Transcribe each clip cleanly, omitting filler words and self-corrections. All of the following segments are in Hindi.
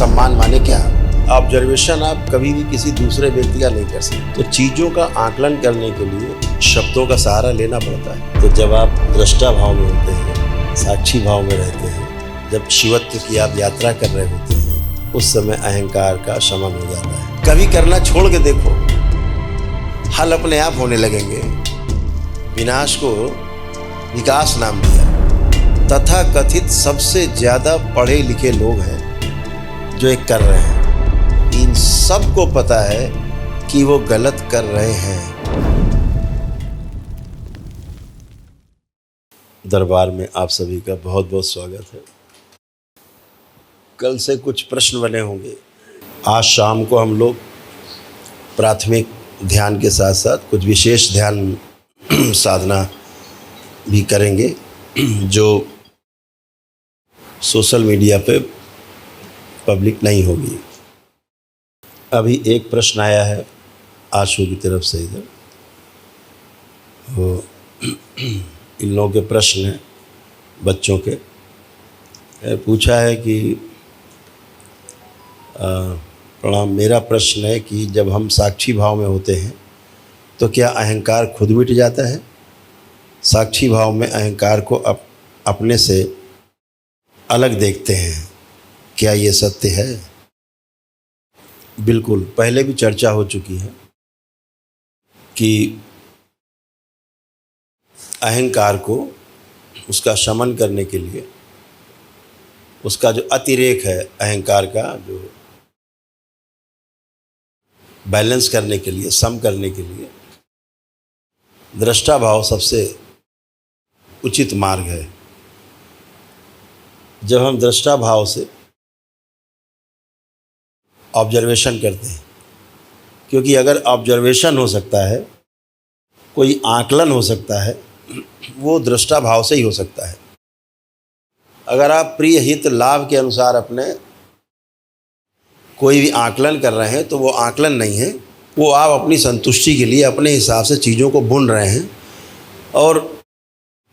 सम्मान माने क्या। ऑब्जर्वेशन आप कभी भी किसी दूसरे व्यक्ति का नहीं कर सकते। तो चीज़ों का आकलन करने के लिए शब्दों का सहारा लेना पड़ता है। तो जब आप दृष्टा भाव में होते हैं, साक्षी भाव में रहते हैं, जब शिवत्व की आप यात्रा कर रहे होते हैं, उस समय अहंकार का शमन हो जाता है। कभी करना छोड़ के देखो, हल अपने आप होने लगेंगे। विनाश को विकास नाम दिया। तथा कथित सबसे ज़्यादा पढ़े लिखे लोग हैं जो ये कर रहे हैं। इन सब को पता है कि वो गलत कर रहे हैं। दरबार में आप सभी का बहुत बहुत स्वागत है। कल से कुछ प्रश्न बने होंगे। आज शाम को हम लोग प्राथमिक ध्यान के साथ साथ कुछ विशेष ध्यान साधना भी करेंगे जो सोशल मीडिया पे पब्लिक नहीं होगी। अभी एक प्रश्न आया है आशु की तरफ से। इधर वो इन लोगों के प्रश्न हैं, बच्चों के। पूछा है कि प्रणाम, मेरा प्रश्न है कि जब हम साक्षी भाव में होते हैं तो क्या अहंकार खुद मिट जाता है? साक्षी भाव में अहंकार को अपने से अलग देखते हैं, क्या ये सत्य है? बिल्कुल, पहले भी चर्चा हो चुकी है कि अहंकार को उसका शमन करने के लिए, उसका जो अतिरेक है अहंकार का, जो बैलेंस करने के लिए, सम करने के लिए दृष्टा भाव सबसे उचित मार्ग है। जब हम दृष्टा भाव से ऑब्जर्वेशन करते हैं, क्योंकि अगर ऑब्जर्वेशन हो सकता है, कोई आकलन हो सकता है, वो दृष्टा भाव से ही हो सकता है। अगर आप प्रिय हित लाभ के अनुसार अपने कोई भी आकलन कर रहे हैं तो वो आकलन नहीं है, वो आप अपनी संतुष्टि के लिए अपने हिसाब से चीज़ों को बुन रहे हैं और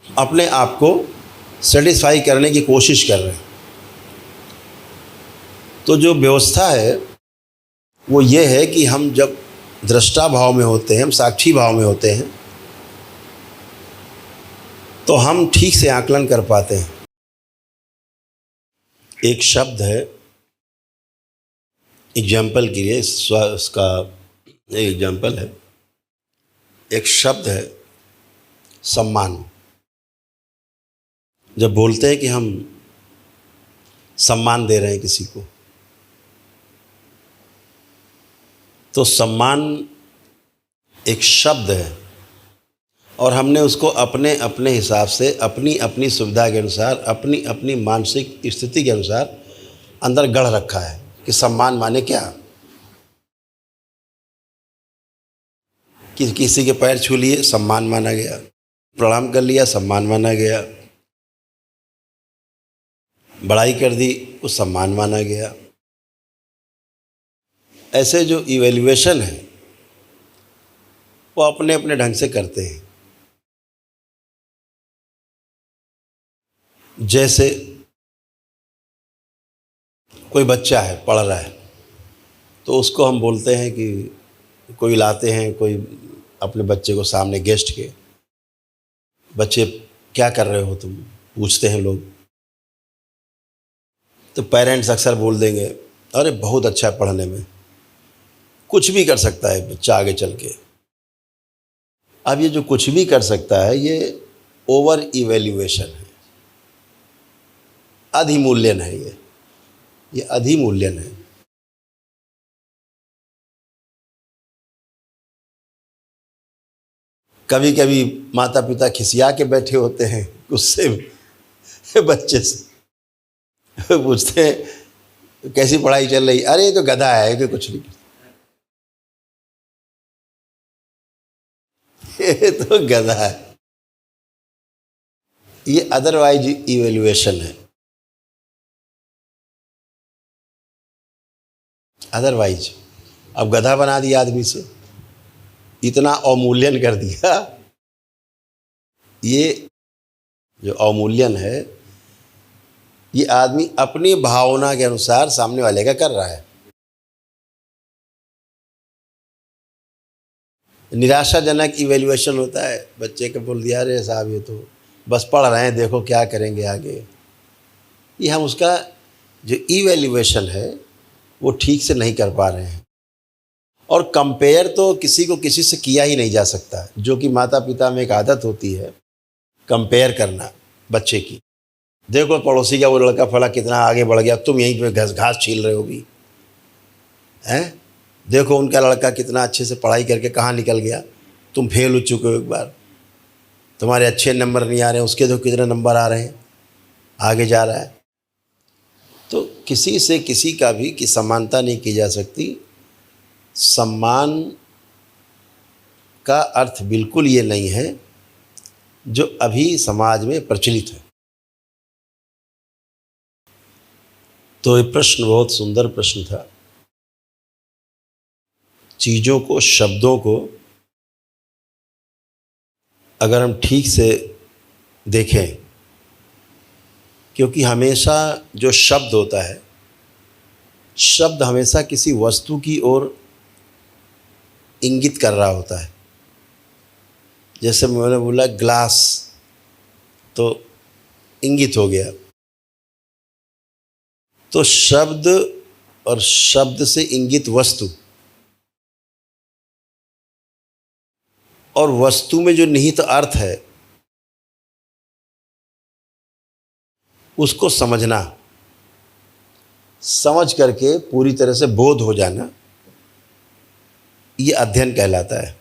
अपने आप को सेटिस्फाई करने की कोशिश कर रहे हैं। तो जो व्यवस्था है वो ये है कि हम जब दृष्टा भाव में होते हैं, हम साक्षी भाव में होते हैं, तो हम ठीक से आकलन कर पाते हैं। एक शब्द है, एग्जाम्पल के लिए इसका एक एग्जाम्पल है, एक शब्द है सम्मान। जब बोलते हैं कि हम सम्मान दे रहे हैं किसी को, तो सम्मान एक शब्द है और हमने उसको अपने अपने हिसाब से, अपनी अपनी सुविधा के अनुसार, अपनी अपनी मानसिक स्थिति के अनुसार अंदर गढ़ रखा है कि सम्मान माने क्या। किसी के पैर छू लिए, सम्मान माना गया। प्रणाम कर लिया, सम्मान माना गया। बड़ाई कर दी, वो सम्मान माना गया। ऐसे जो इवैल्यूएशन है वो अपने अपने ढंग से करते हैं। जैसे कोई बच्चा है, पढ़ रहा है, तो उसको हम बोलते हैं कि कोई लाते हैं, कोई अपने बच्चे को सामने गेस्ट के, बच्चे क्या कर रहे हो तुम, पूछते हैं लोग, तो पेरेंट्स अक्सर बोल देंगे अरे बहुत अच्छा है पढ़ने में। कुछ भी कर सकता है बच्चा आगे चल के। अब ये जो कुछ भी कर सकता है, ये ओवर इवैल्यूएशन है, अधिमूल्यन है। ये अधिमूल्यन है। कभी कभी माता पिता खिसिया के बैठे होते हैं गुस्से में बच्चे से, पूछते हैं कैसी पढ़ाई चल रही? अरे ये तो गधा है, कि कुछ नहीं, ये तो गधा है। ये अदरवाइज इवैल्यूएशन है। अदरवाइज अब गधा बना दिया आदमी से, इतना अवमूल्यन कर दिया। ये जो अवमूल्यन है ये आदमी अपनी भावना के अनुसार सामने वाले का कर रहा है। निराशाजनक इवैल्यूएशन होता है, बच्चे को बोल दिया अरे साहब ये तो बस पढ़ रहे हैं, देखो क्या करेंगे आगे। ये हम उसका जो इवैल्यूएशन है वो ठीक से नहीं कर पा रहे हैं। और कंपेयर तो किसी को किसी से किया ही नहीं जा सकता, जो कि माता पिता में एक आदत होती है कंपेयर करना बच्चे की। देखो पड़ोसी का वो लड़का फला कितना आगे बढ़ गया, तुम यहीं पे घास छील रहे हो भी हैं। देखो उनका लड़का कितना अच्छे से पढ़ाई करके कहाँ निकल गया, तुम फेल हो चुके हो एक बार, तुम्हारे अच्छे नंबर नहीं आ रहे हैं, उसके तो कितने नंबर आ रहे हैं, आगे जा रहा है। तो किसी से किसी का भी की समानता नहीं की जा सकती। सम्मान का अर्थ बिल्कुल ये नहीं है जो अभी समाज में प्रचलित है। तो ये प्रश्न बहुत सुंदर प्रश्न था। चीज़ों को, शब्दों को अगर हम ठीक से देखें, क्योंकि हमेशा जो शब्द होता है, शब्द हमेशा किसी वस्तु की ओर इंगित कर रहा होता है। जैसे मैंने बोला ग्लास, तो इंगित हो गया। तो शब्द और शब्द से इंगित वस्तु और वस्तु में जो निहित अर्थ है उसको समझना, समझ करके पूरी तरह से बोध हो जाना, ये अध्ययन कहलाता है।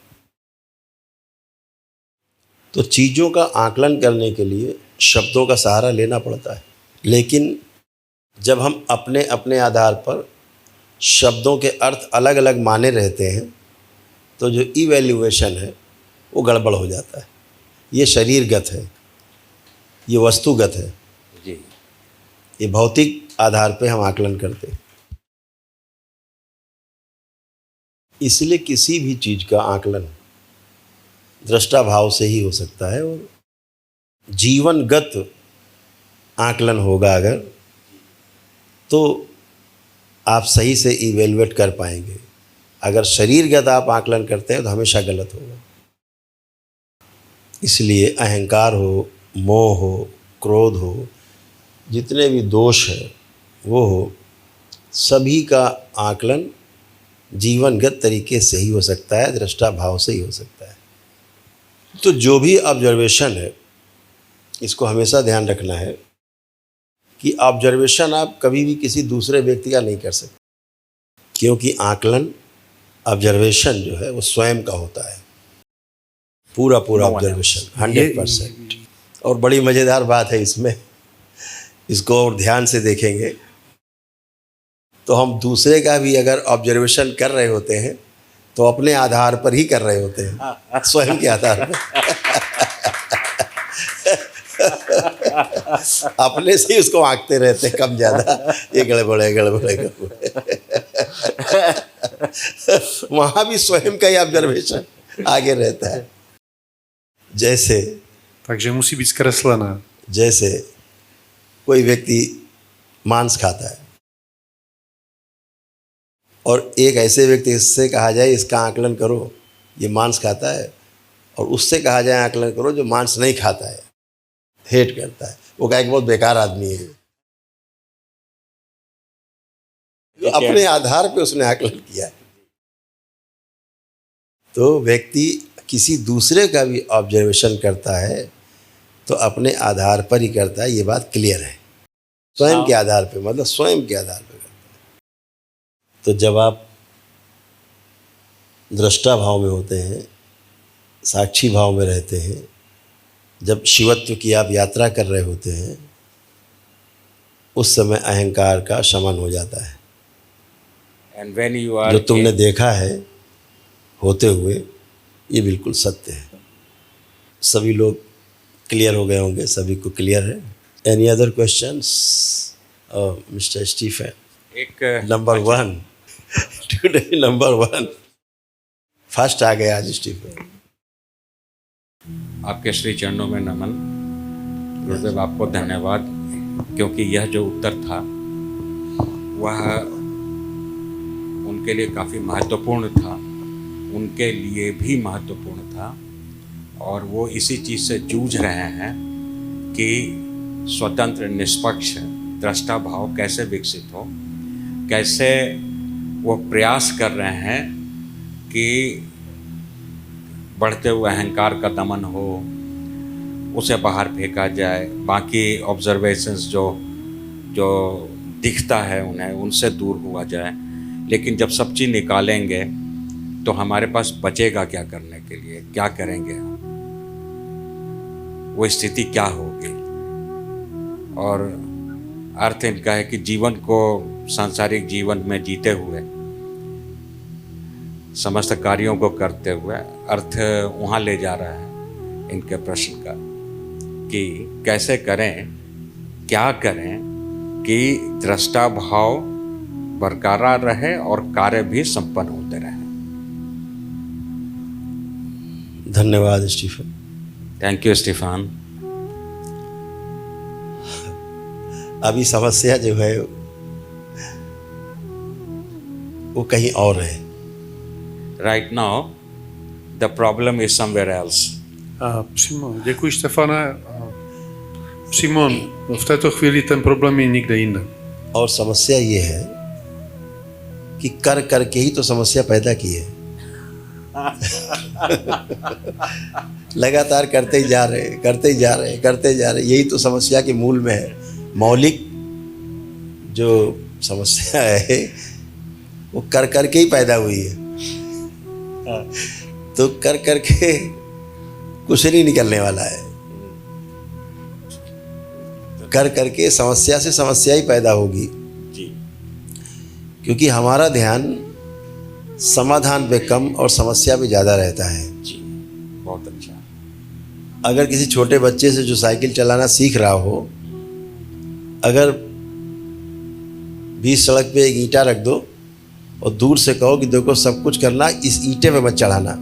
तो चीज़ों का आकलन करने के लिए शब्दों का सहारा लेना पड़ता है। लेकिन जब हम अपने अपने आधार पर शब्दों के अर्थ अलग अलग माने रहते हैं तो जो इवैल्यूएशन है वो गड़बड़ हो जाता है। ये शरीरगत है, ये वस्तुगत है जी, ये भौतिक आधार पे हम आकलन करते हैं। इसलिए किसी भी चीज़ का आकलन दृष्टा भाव से ही हो सकता है। और जीवनगत आकलन होगा अगर, तो आप सही से इवेल्युएट कर पाएंगे। अगर शरीरगत आप आकलन करते हैं तो हमेशा गलत होगा। इसलिए अहंकार हो, मोह हो, क्रोध हो, जितने भी दोष है वो हो, सभी का आकलन जीवनगत तरीके से ही हो सकता है, दृष्टा भाव से ही हो सकता है। तो जो भी ऑब्जर्वेशन है, इसको हमेशा ध्यान रखना है कि ऑब्जर्वेशन आप कभी भी किसी दूसरे व्यक्ति का नहीं कर सकते, क्योंकि आकलन, ऑब्जर्वेशन जो है वो स्वयं का होता है। पूरा ऑब्जर्वेशन 100%। और बड़ी मज़ेदार बात है इसमें, इसको और ध्यान से देखेंगे तो हम दूसरे का भी अगर ऑब्जर्वेशन कर रहे होते हैं तो अपने आधार पर ही कर रहे होते हैं, स्वयं के आधार पर। अपने से ही उसको आंकते रहते हैं कम ज़्यादा, ये गड़बड़े। वहाँ भी स्वयं का ही ऑब्जर्वेशन आगे रहता है। जैसे takže musí být zkreslená। जैसे कोई व्यक्ति मांस खाता है और एक ऐसे व्यक्ति से कहा जाए इसका आकलन करो, ये मांस खाता है, और उससे कहा जाए आकलन करो जो मांस नहीं खाता है, हेट करता है, वो कहे कि बहुत बेकार आदमी है। तो अपने आधार पे उसने आकलन किया है। तो व्यक्ति किसी दूसरे का भी ऑब्जर्वेशन करता है तो अपने आधार पर ही करता है, ये बात क्लियर है। स्वयं के आधार पे, मतलब स्वयं के आधार पे करता है। तो जब आप दृष्टा भाव में होते हैं, साक्षी भाव में रहते हैं, जब शिवत्व की आप यात्रा कर रहे होते हैं, उस समय अहंकार का शमन हो जाता है। And when you are जो तुमने देखा है होते हुए, ये बिल्कुल सत्य है। सभी लोग क्लियर हो गए होंगे, सभी को क्लियर है। Any other questions? Mister Stephen, एक नंबर 1 टुडे, नंबर 1 फर्स्ट आ गया आज स्टीफन। आपके श्री चरणों में नमन। गुरुदेव आपको धन्यवाद क्योंकि यह जो उत्तर था वह उनके लिए काफ़ी महत्वपूर्ण था, उनके लिए भी महत्वपूर्ण था, और वो इसी चीज़ से जूझ रहे हैं कि स्वतंत्र निष्पक्ष दृष्टा भाव कैसे विकसित हो, कैसे वो प्रयास कर रहे हैं कि बढ़ते हुए अहंकार का दमन हो, उसे बाहर फेंका जाए, बाकी ऑब्जर्वेशंस जो दिखता है उन्हें उनसे दूर हुआ जाए। लेकिन जब सब चीज़ निकालेंगे तो हमारे पास बचेगा क्या करने के लिए, क्या करेंगे हम, वो स्थिति क्या होगी। और अर्थ इनका है कि जीवन को सांसारिक जीवन में जीते हुए, समस्त कार्यों को करते हुए, अर्थ वहाँ ले जा रहा है इनके प्रश्न का कि कैसे करें, क्या करें कि दृष्टा भाव बरकरार रहे और कार्य भी संपन्न होते रहे। धन्यवाद स्टीफन। Thank you Stephen. अभी समस्या जो है वो कहीं और है। Right now, the problem is somewhere else. Přímo, děkuji Štefane. Šimon, v této chvíli ten problém je někde jinde. और समस्या ये है कि कर करके ही तो समस्या पैदा की है। लगातार करते ही जा रहे, यही तो समस्या के मूल में है। मौलिक जो समस्या है वो कर करके ही पैदा हुई है। तो कर करके कुछ नहीं निकलने वाला है। कर करके समस्या से समस्या ही पैदा होगी जी। क्योंकि हमारा ध्यान समाधान पे कम और समस्या पे ज़्यादा रहता है जी। बहुत अच्छा। अगर किसी छोटे बच्चे से जो साइकिल चलाना सीख रहा हो, अगर बीच सड़क पे एक ईंटा रख दो और दूर से कहो कि देखो सब कुछ करना, इस ईंटे पे मत चढ़ाना,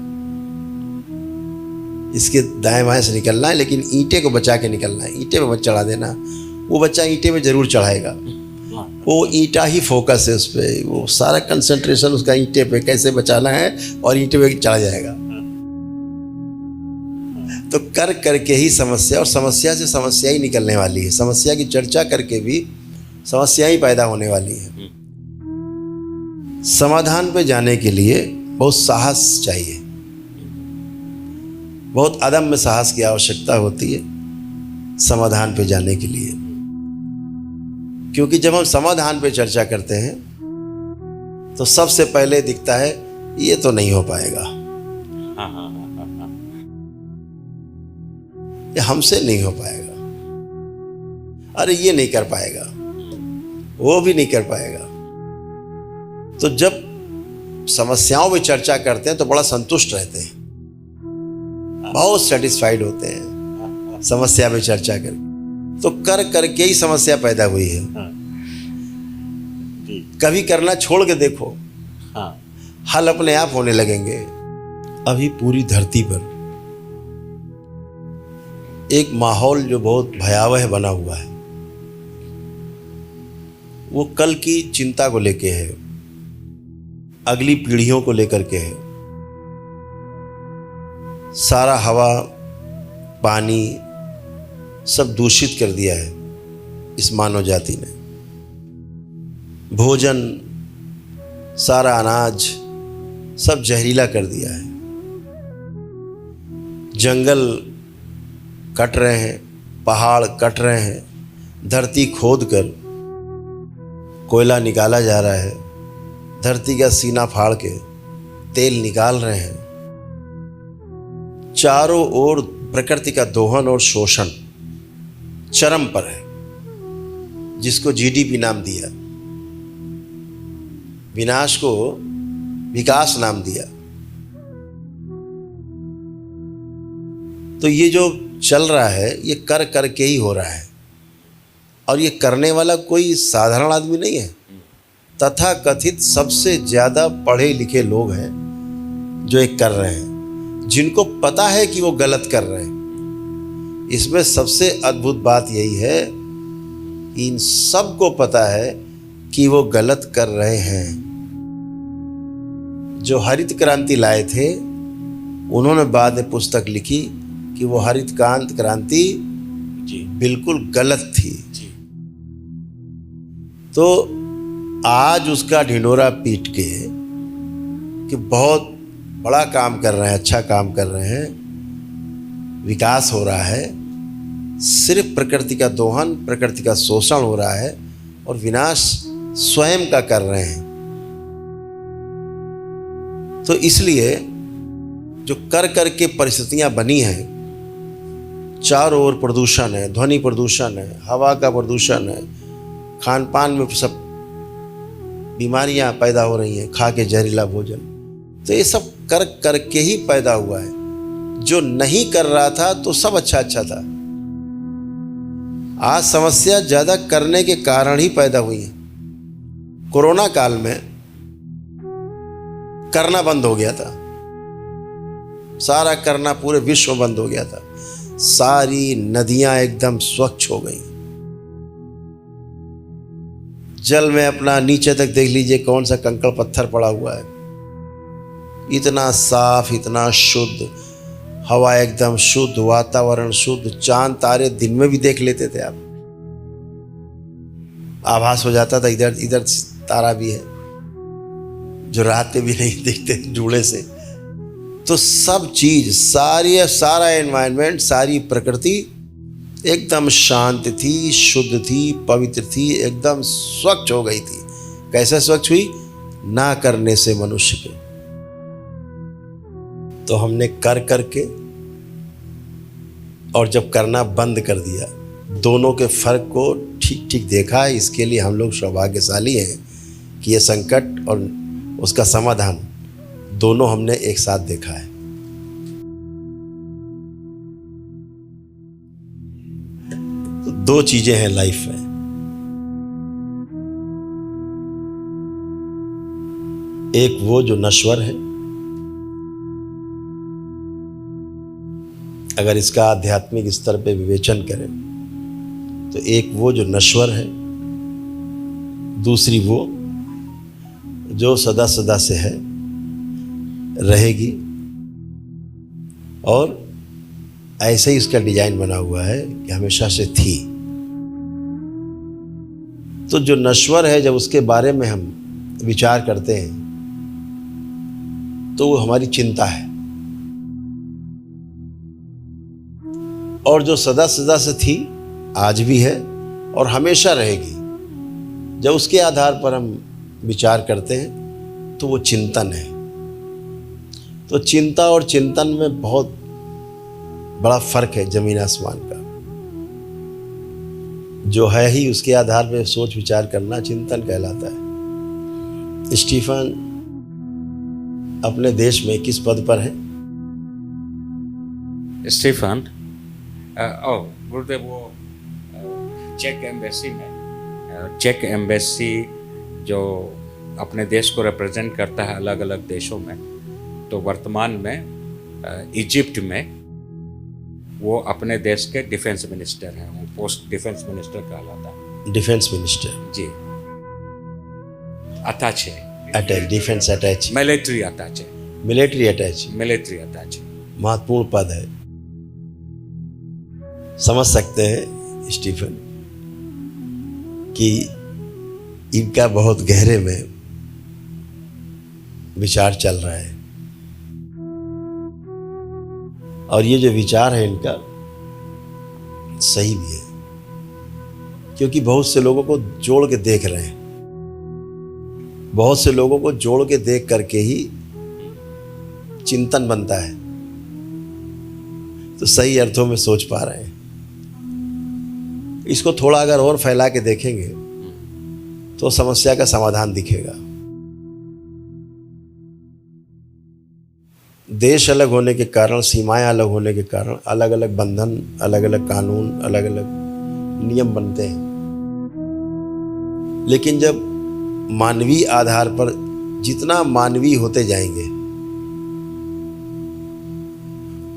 इसके दाएं बाएं से निकलना है, लेकिन ईंटे को बचा के निकलना है, ईंटे पे मत चढ़ा देना। वो बच्चा ईंटे पे ज़रूर चढ़ाएगा, वो ईंटा ही फोकस है उस पर, वो सारा कंसंट्रेशन उसका ईंटे पे कैसे बचाना है और ईंटे पे चढ़ा जाएगा। तो कर करके ही समस्या, और समस्या से समस्या ही निकलने वाली है। समस्या की चर्चा करके भी समस्या ही पैदा होने वाली है। समाधान पे जाने के लिए बहुत साहस चाहिए, बहुत अदम्य साहस की आवश्यकता होती है समाधान पे जाने के लिए। क्योंकि जब हम समाधान पे चर्चा करते हैं तो सबसे पहले दिखता है ये तो नहीं हो पाएगा, ये हमसे नहीं हो पाएगा, अरे ये नहीं कर पाएगा, वो भी नहीं कर पाएगा। तो जब समस्याओं में चर्चा करते हैं तो बड़ा संतुष्ट रहते हैं, बहुत सेटिस्फाइड होते हैं समस्या पे चर्चा करके। तो कर करके ही समस्या पैदा हुई है। कभी करना छोड़ के देखो, हल अपने आप होने लगेंगे। अभी पूरी धरती पर एक माहौल जो बहुत भयावह बना हुआ है, वो कल की चिंता को लेके है, अगली पीढ़ियों को लेकर के है। सारा हवा पानी सब दूषित कर दिया है इस मानव जाति ने। भोजन, सारा अनाज सब जहरीला कर दिया है। जंगल कट रहे हैं, पहाड़ कट रहे हैं, धरती खोद कर कोयला निकाला जा रहा है, धरती का सीना फाड़ के तेल निकाल रहे हैं। चारों ओर प्रकृति का दोहन और शोषण चरम पर है, जिसको जीडीपी नाम दिया, विनाश को विकास नाम दिया। तो ये जो चल रहा है ये कर करके ही हो रहा है, और ये करने वाला कोई साधारण आदमी नहीं है। तथा कथित सबसे ज़्यादा पढ़े लिखे लोग हैं जो ये कर रहे हैं, जिनको पता है कि वो गलत कर रहे हैं। इसमें सबसे अद्भुत बात यही है इन सबको पता है कि वो गलत कर रहे हैं। जो हरित क्रांति लाए थे उन्होंने बाद में पुस्तक लिखी कि वो हरित क्रांति जी बिल्कुल गलत थी। जी तो आज उसका ढिंढोरा पीट के कि बहुत बड़ा काम कर रहे हैं, अच्छा काम कर रहे हैं, विकास हो रहा है, सिर्फ प्रकृति का दोहन, प्रकृति का शोषण हो रहा है और विनाश स्वयं का कर रहे हैं। तो इसलिए जो कर कर के परिस्थितियां बनी हैं, चारों ओर प्रदूषण है, ध्वनि प्रदूषण है, हवा का प्रदूषण है, खान पान में सब बीमारियां पैदा हो रही हैं, खा के जहरीला भोजन, तो ये सब कर कर के ही पैदा हुआ है। जो नहीं कर रहा था तो सब अच्छा अच्छा था। आज समस्या ज़्यादा करने के कारण ही पैदा हुई है। कोरोना काल में करना बंद हो गया था, सारा करना पूरे विश्व में बंद हो गया था, सारी नदियां एकदम स्वच्छ हो गई। जल में अपना नीचे तक देख लीजिए कौन सा कंकड़ पत्थर पड़ा हुआ है, इतना साफ, इतना शुद्ध, हवा एकदम शुद्ध, वातावरण शुद्ध, चांद तारे दिन में भी देख लेते थे आप, आभास हो जाता था इधर इधर तारा भी है, जो रात में भी नहीं दिखते धूड़े से। तो सब चीज, सारा एनवायरनमेंट, सारी प्रकृति एकदम शांत थी, शुद्ध थी, पवित्र थी, एकदम स्वच्छ हो गई थी। कैसे स्वच्छ हुई? ना करने से मनुष्य के। तो हमने कर करके और जब करना बंद कर दिया, दोनों के फर्क को ठीक ठीक देखा है। इसके लिए हम लोग सौभाग्यशाली हैं कि ये संकट और उसका समाधान दोनों हमने एक साथ देखा है। तो दो चीजें हैं लाइफ में, एक वो जो नश्वर है, अगर इसका आध्यात्मिक स्तर पे विवेचन करें तो एक वो जो नश्वर है, दूसरी वो जो सदा सदा से है, रहेगी और ऐसे ही इसका डिजाइन बना हुआ है कि हमेशा से थी। तो जो नश्वर है, जब उसके बारे में हम विचार करते हैं तो वो हमारी चिंता है, और जो सदा सदा से थी, आज भी है और हमेशा रहेगी, जब उसके आधार पर हम विचार करते हैं तो वो चिंतन है। तो चिंता और चिंतन में बहुत बड़ा फर्क है, जमीन आसमान का। जो है ही उसके आधार पर सोच विचार करना चिंतन कहलाता है। स्टीफन अपने देश में किस पद पर है? स्टीफन गुरुदेव वो चेक एम्बेसी में, चेक एम्बेसी जो अपने देश को रिप्रेजेंट करता है अलग अलग देशों में, तो वर्तमान में इजिप्ट में वो अपने देश के डिफेंस मिनिस्टर हैं। वो पोस्ट डिफेंस मिनिस्टर कहलाता है। Defence minister ji, attache, attach, defence attach, military attache, military attach, military attache. महत्वपूर्ण पद है। समझ सकते हैं स्टीफन कि इनका बहुत गहरे में विचार चल रहा है, और ये जो विचार है इनका सही भी है, क्योंकि बहुत से लोगों को जोड़ के देख रहे हैं, बहुत से लोगों को जोड़ के देख करके ही चिंतन बनता है। तो सही अर्थों में सोच पा रहे हैं। इसको थोड़ा अगर और फैला के देखेंगे तो समस्या का समाधान दिखेगा। देश अलग होने के कारण, सीमाएं अलग होने के कारण, अलग अलग बंधन, अलग अलग कानून, अलग अलग नियम बनते हैं। लेकिन जब मानवीय आधार पर जितना मानवीय होते जाएंगे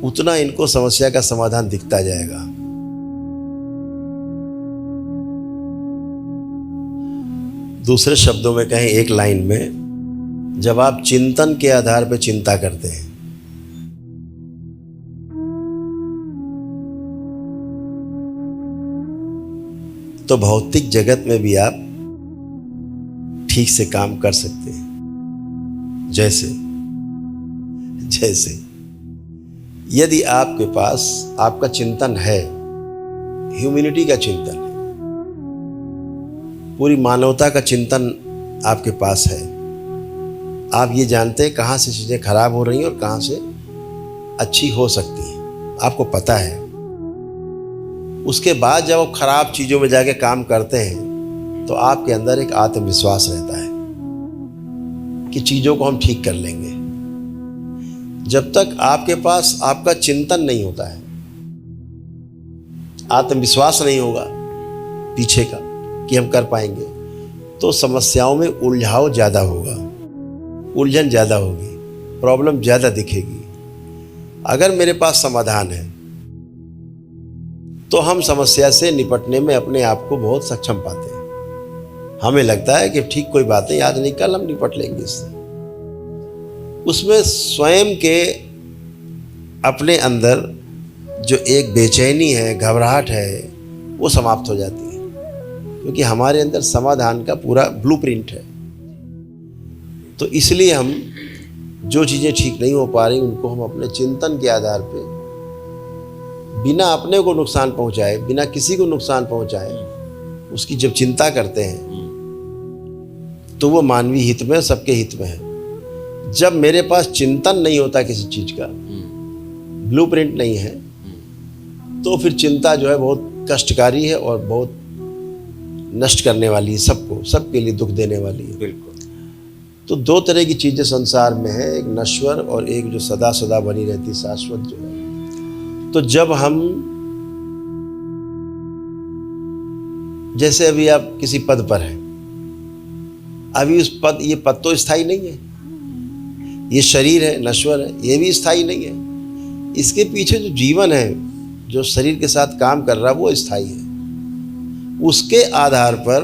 उतना इनको समस्या का समाधान दिखता जाएगा। दूसरे शब्दों में कहें, एक लाइन में, जब आप चिंतन के आधार पर चिंता करते हैं तो भौतिक जगत में भी आप ठीक से काम कर सकते हैं। जैसे यदि आपके पास आपका चिंतन है, ह्यूमैनिटी का चिंतन है, पूरी मानवता का चिंतन आपके पास है, आप ये जानते हैं कहाँ से चीज़ें खराब हो रही हैं और कहाँ से अच्छी हो सकती हैं, आपको पता है। उसके बाद जब आप खराब चीज़ों में जाके काम करते हैं तो आपके अंदर एक आत्मविश्वास रहता है कि चीज़ों को हम ठीक कर लेंगे। जब तक आपके पास आपका चिंतन नहीं होता है, आत्मविश्वास नहीं होगा पीछे का कि हम कर पाएंगे, तो समस्याओं में उलझाव ज़्यादा होगा, उलझन ज़्यादा होगी, प्रॉब्लम ज़्यादा दिखेगी। अगर मेरे पास समाधान है तो हम समस्या से निपटने में अपने आप को बहुत सक्षम पाते हैं। हमें लगता है कि ठीक, कोई बात नहीं, आज नहीं कल हम निपट लेंगे इससे। उसमें स्वयं के अपने अंदर जो एक बेचैनी है, घबराहट है, वो समाप्त हो जाती है, क्योंकि हमारे अंदर समाधान का पूरा ब्लूप्रिंट है। तो इसलिए हम जो चीज़ें ठीक नहीं हो पा रही उनको हम अपने चिंतन के आधार पे, बिना अपने को नुकसान पहुंचाए, बिना किसी को नुकसान पहुंचाए, उसकी जब चिंता करते हैं तो वो मानवीय हित में, सबके हित में है। जब मेरे पास चिंतन नहीं होता किसी चीज़ का, ब्लूप्रिंट नहीं है, तो फिर चिंता जो है बहुत कष्टकारी है और बहुत नष्ट करने वाली है, सबको, सबके लिए दुख देने वाली है। बिल्कुल। तो दो तरह की चीज़ें संसार में है, एक नश्वर और एक जो सदा सदा बनी रहती, शाश्वत जो है। तो जब हम, जैसे अभी आप किसी पद पर हैं, अभी उस पद, ये पद तो स्थायी नहीं है, ये शरीर है, नश्वर है, ये भी स्थायी नहीं है। इसके पीछे जो जीवन है, जो शरीर के साथ काम कर रहा है, वो स्थायी है। उसके आधार पर,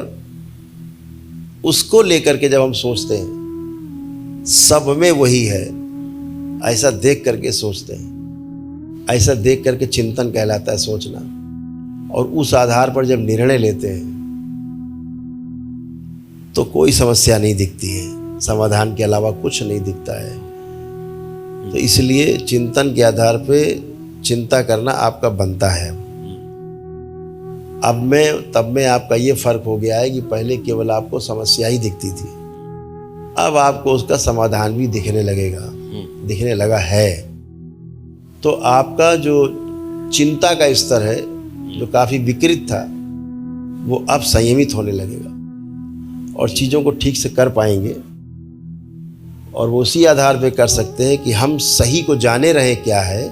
उसको लेकर के जब हम सोचते हैं, सब में वही है, ऐसा देख करके सोचते हैं, ऐसा देख करके चिंतन कहलाता है, सोचना। और उस आधार पर जब निर्णय लेते हैं तो कोई समस्या नहीं दिखती है, समाधान के अलावा कुछ नहीं दिखता है। तो इसलिए चिंतन के आधार पे चिंता करना आपका बनता है। तब में आपका ये फर्क हो गया है कि पहले केवल आपको समस्या ही दिखती थी, अब आपको उसका समाधान भी दिखने लगेगा, दिखने लगा है। तो आपका जो चिंता का स्तर है, जो काफ़ी विकृत था, वो अब संयमित होने लगेगा और चीज़ों को ठीक से कर पाएंगे। और वो उसी आधार पे कर सकते हैं कि हम सही को जाने रहे क्या है,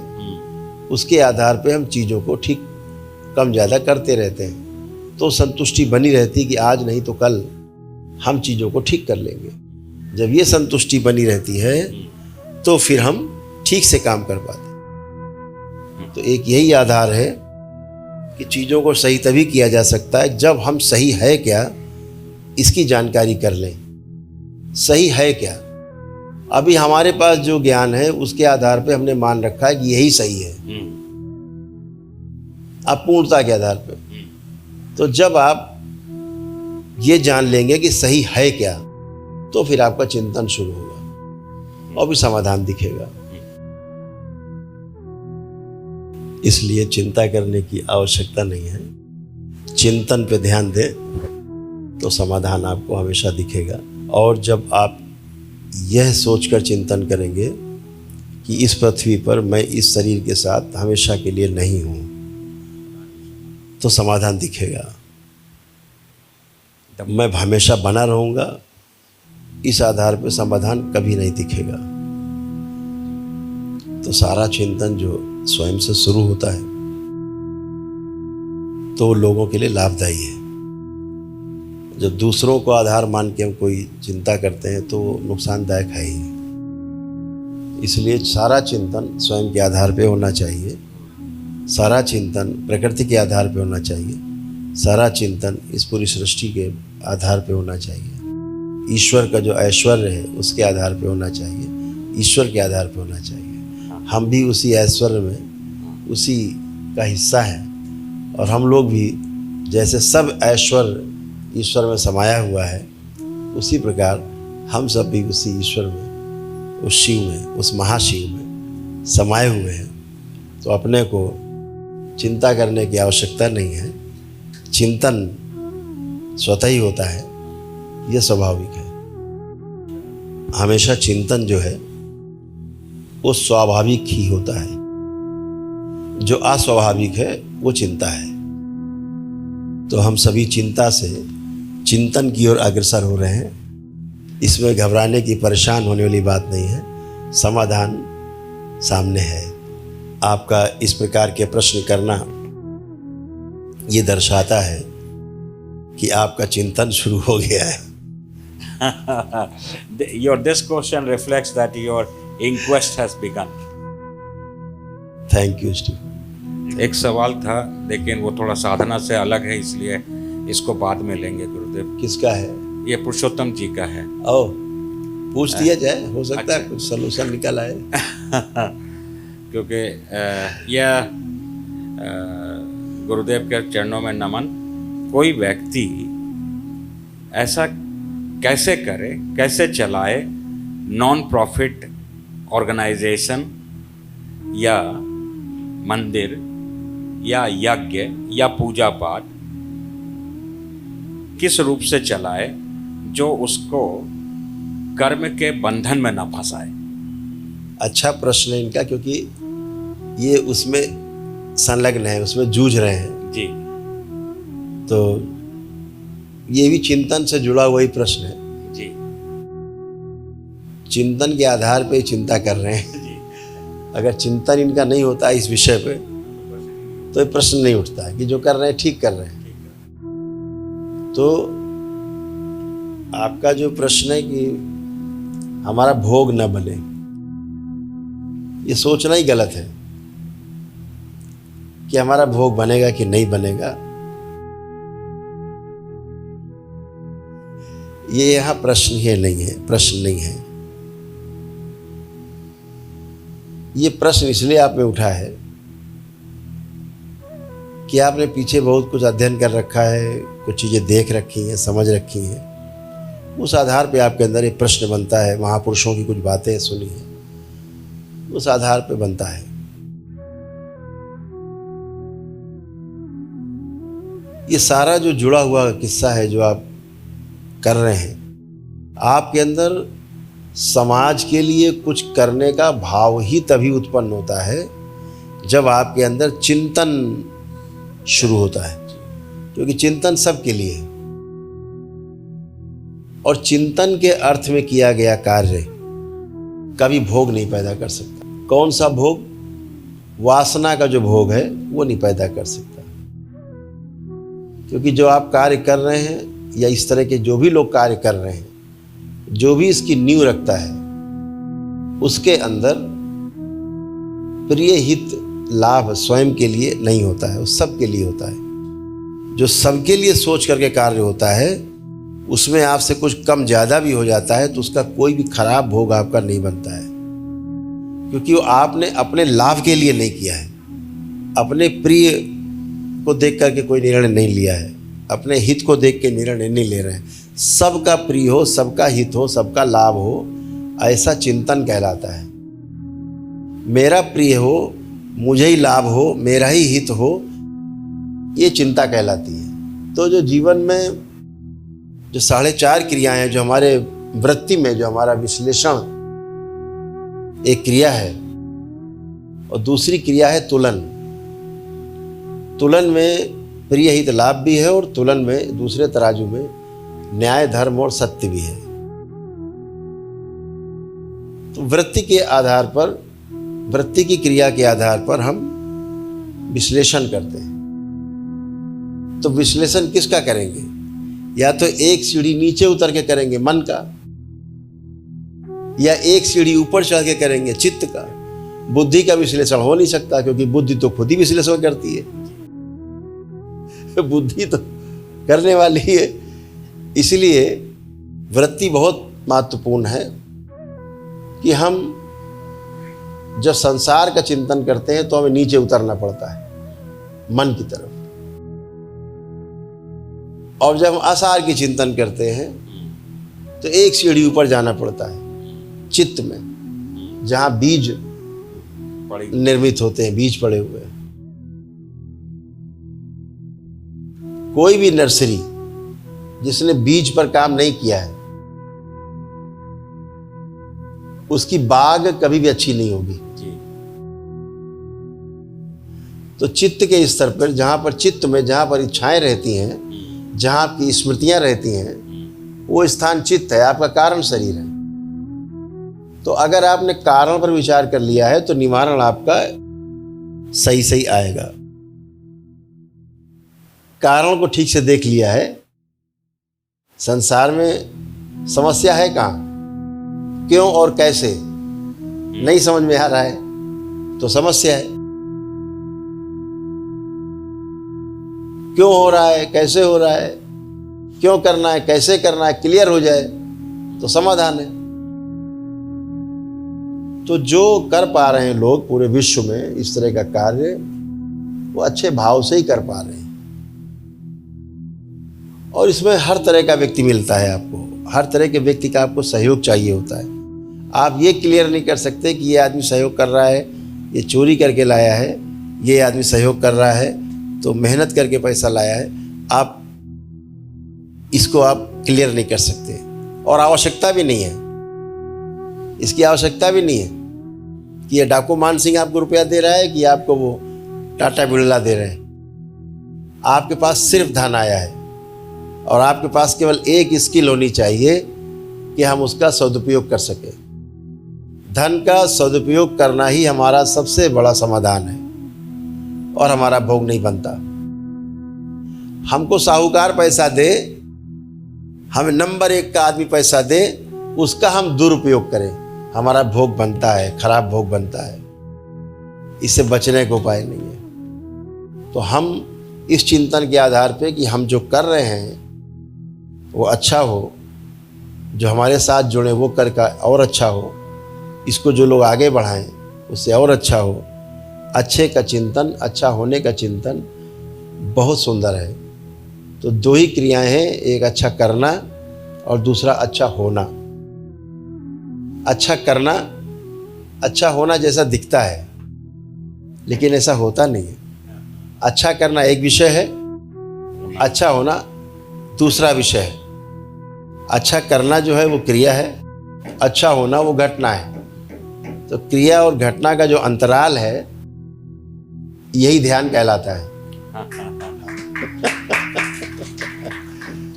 उसके आधार पे हम चीज़ों को ठीक कम ज़्यादा करते रहते हैं। तो संतुष्टि बनी रहती कि आज नहीं तो कल हम चीज़ों को ठीक कर लेंगे। जब ये संतुष्टि बनी रहती है तो फिर हम ठीक से काम कर पाते हैं। तो एक यही आधार है कि चीज़ों को सही तभी किया जा सकता है जब हम सही है क्या, इसकी जानकारी कर लें। सही है क्या, अभी हमारे पास जो ज्ञान है उसके आधार पे हमने मान रखा है कि यही सही है, अपूर्णता के आधार पे। तो जब आप ये जान लेंगे कि सही है क्या, तो फिर आपका चिंतन शुरू होगा और भी समाधान दिखेगा। इसलिए चिंता करने की आवश्यकता नहीं है, चिंतन पे ध्यान दें तो समाधान आपको हमेशा दिखेगा। और जब आप यह सोचकर चिंतन करेंगे कि इस पृथ्वी पर मैं इस शरीर के साथ हमेशा के लिए नहीं हूँ, तो समाधान दिखेगा। मैं हमेशा बना रहूँगा, इस आधार पर समाधान कभी नहीं दिखेगा। तो सारा चिंतन जो स्वयं से शुरू होता है तो लोगों के लिए लाभदायी है। जब दूसरों को आधार मान के हम कोई चिंता करते हैं तो नुकसानदायक है ही। इसलिए सारा चिंतन स्वयं के आधार पे होना चाहिए, सारा चिंतन प्रकृति के आधार पे होना चाहिए, सारा चिंतन इस पूरी सृष्टि के आधार पे होना चाहिए। ईश्वर का जो ऐश्वर्य है उसके आधार पे होना चाहिए, ईश्वर के आधार पे होना चाहिए। हम भी उसी ऐश्वर्य में उसी का हिस्सा है, और हम लोग भी जैसे सब ऐश्वर्य ईश्वर में समाया हुआ है, उसी प्रकार हम सब भी उसी ईश्वर में, उस शिव में, उस महाशिव में समाये हुए हैं। तो अपने को चिंता करने की आवश्यकता नहीं है, चिंतन स्वतः ही होता है, यह स्वाभाविक है। हमेशा चिंतन जो है वो स्वाभाविक ही होता है, जो अस्वाभाविक है वो चिंता है। तो हम सभी चिंता से चिंतन की ओर अग्रसर हो रहे हैं। इसमें घबराने की, परेशान होने वाली बात नहीं है, समाधान सामने है। आपका इस प्रकार के प्रश्न करना ये दर्शाता है कि आपका चिंतन शुरू हो गया है। This question reflects that your inquest has begun. Thank you Steve. एक सवाल था, लेकिन वो थोड़ा साधना से अलग है, इसलिए इसको बाद में लेंगे गुरुदेव। किसका है? ये पुरुषोत्तम जी का है। ओ, पूछ दिया जाए, हो सकता है कुछ सलूशन निकल आए। क्योंकि यह गुरुदेव के चरणों में नमन। कोई व्यक्ति ऐसा कैसे करे, कैसे चलाए नॉन प्रॉफिट ऑर्गेनाइजेशन या मंदिर या यज्ञ या पूजा पाठ, किस रूप से चलाए जो उसको कर्म के बंधन में न फंसाए? अच्छा प्रश्न है इनका, क्योंकि ये उसमें संलग्न है, उसमें जूझ रहे हैं जी। तो ये भी चिंतन से जुड़ा हुआ ही प्रश्न है जी। चिंतन के आधार पे चिंता कर रहे हैं जी। अगर चिंतन इनका नहीं होता इस विषय पे तो ये प्रश्न नहीं उठता है कि जो कर रहे हैं ठीक कर रहे हैं। तो आपका जो प्रश्न है कि हमारा भोग न बने, ये सोचना ही गलत है कि हमारा भोग बनेगा कि नहीं बनेगा। ये यहाँ प्रश्न ही नहीं है, प्रश्न नहीं है। ये प्रश्न इसलिए आप में उठा है कि आपने पीछे बहुत कुछ अध्ययन कर रखा है, कुछ चीज़ें देख रखी हैं, समझ रखी हैं। उस आधार पे आपके अंदर एक प्रश्न बनता है, महापुरुषों की कुछ बातें सुनी हैं, उस आधार पे बनता है। ये सारा जो जुड़ा हुआ किस्सा है जो आप कर रहे हैं, आपके अंदर समाज के लिए कुछ करने का भाव ही तभी उत्पन्न होता है जब आपके अंदर चिंतन शुरू होता है, क्योंकि चिंतन सबके लिए है। और चिंतन के अर्थ में किया गया कार्य कभी भोग नहीं पैदा कर सकता। कौन सा भोग? वासना का जो भोग है वो नहीं पैदा कर सकता, क्योंकि जो आप कार्य कर रहे हैं या इस तरह के जो भी लोग कार्य कर रहे हैं, जो भी इसकी नींव रखता है उसके अंदर प्रिय हित लाभ स्वयं के लिए नहीं होता है, वो सबके लिए होता है। जो सबके लिए सोच करके कार्य होता है उसमें आपसे कुछ कम ज़्यादा भी हो जाता है तो उसका कोई भी खराब भोग आपका नहीं बनता है, क्योंकि वो आपने अपने लाभ के लिए नहीं किया है, अपने प्रिय को देख करके कोई निर्णय नहीं लिया है, अपने हित को देख के निर्णय नहीं ले रहे हैं। सबका प्रिय हो, सबका हित हो, सबका लाभ हो, ऐसा चिंतन कहलाता है। मेरा प्रिय हो, मुझे ही लाभ हो, मेरा ही हित हो, ये चिंता कहलाती है। तो जो जीवन में जो 4.5 क्रियाएं हैं, जो हमारे वृत्ति में, जो हमारा विश्लेषण एक क्रिया है, और दूसरी क्रिया है तुलन। तुलन में प्रिय हित लाभ भी है और तुलन में दूसरे तराजू में न्याय धर्म और सत्य भी है। तो वृत्ति के आधार पर, वृत्ति की क्रिया के आधार पर हम विश्लेषण करते हैं। तो विश्लेषण किसका करेंगे? या तो एक सीढ़ी नीचे उतर के करेंगे मन का, या एक सीढ़ी ऊपर चढ़ के करेंगे चित्त का। बुद्धि का विश्लेषण हो नहीं सकता, क्योंकि बुद्धि तो खुद ही विश्लेषण करती है। बुद्धि तो करने वाली है। इसलिए वृत्ति बहुत महत्वपूर्ण है कि हम जब संसार का चिंतन करते हैं तो हमें नीचे उतरना पड़ता है मन की तरफ, और जब हम असार की चिंतन करते हैं तो एक सीढ़ी ऊपर जाना पड़ता है चित्त में, जहाँ बीज निर्मित होते हैं, बीज पड़े हुए हैं। कोई भी नर्सरी जिसने बीज पर काम नहीं किया है उसकी बाग कभी भी अच्छी नहीं होगी। तो चित्त के स्तर पर, जहाँ पर चित्त में जहाँ पर इच्छाएं रहती हैं, जहाँ आपकी स्मृतियां रहती हैं, वो स्थान चित्त है, आपका कारण शरीर है। तो अगर आपने कारण पर विचार कर लिया है तो निवारण आपका सही सही आएगा। कारण को ठीक से देख लिया है, संसार में समस्या है कहाँ, क्यों और कैसे नहीं समझ में आ रहा है तो समस्या है। क्यों हो रहा है, कैसे हो रहा है, क्यों करना है, कैसे करना है, क्लियर हो जाए तो समाधान है। तो जो कर पा रहे हैं लोग पूरे विश्व में इस तरह का कार्य, वो अच्छे भाव से ही कर पा रहे हैं। और इसमें हर तरह का व्यक्ति मिलता है आपको, हर तरह के व्यक्ति का आपको सहयोग चाहिए होता है। आप ये क्लियर नहीं कर सकते कि ये आदमी सहयोग कर रहा है, ये चोरी करके लाया है, ये आदमी सहयोग कर रहा है तो मेहनत करके पैसा लाया है। आप इसको आप क्लियर नहीं कर सकते, और आवश्यकता भी नहीं है, इसकी आवश्यकता भी नहीं है कि ये डाकू मान सिंह आपको रुपया दे रहा है कि आपको वो टाटा बिरला दे रहे हैं। आपके पास सिर्फ धन आया है और आपके पास केवल एक स्किल होनी चाहिए कि हम उसका सदुपयोग कर सकें। धन का सदुपयोग करना ही हमारा सबसे बड़ा समाधान है और हमारा भोग नहीं बनता। हमको साहूकार पैसा दे, हमें नंबर 1 का आदमी पैसा दे, उसका हम दुरुपयोग करें, हमारा भोग बनता है, खराब भोग बनता है। इससे बचने का उपाय नहीं है। तो हम इस चिंतन के आधार पे कि हम जो कर रहे हैं वो अच्छा हो, जो हमारे साथ जुड़े वो करके और अच्छा हो, इसको जो लोग आगे बढ़ाएं उससे और अच्छा हो। अच्छे का चिंतन, अच्छा होने का चिंतन बहुत सुंदर है। तो 2 ही क्रियाएं हैं, एक अच्छा करना और दूसरा अच्छा होना। अच्छा करना अच्छा होना जैसा दिखता है, लेकिन ऐसा होता नहीं है। अच्छा करना एक विषय है, अच्छा होना दूसरा विषय है। अच्छा करना जो है वो क्रिया है, अच्छा होना वो घटना है। तो क्रिया और घटना का जो अंतराल है यही ध्यान कहलाता है।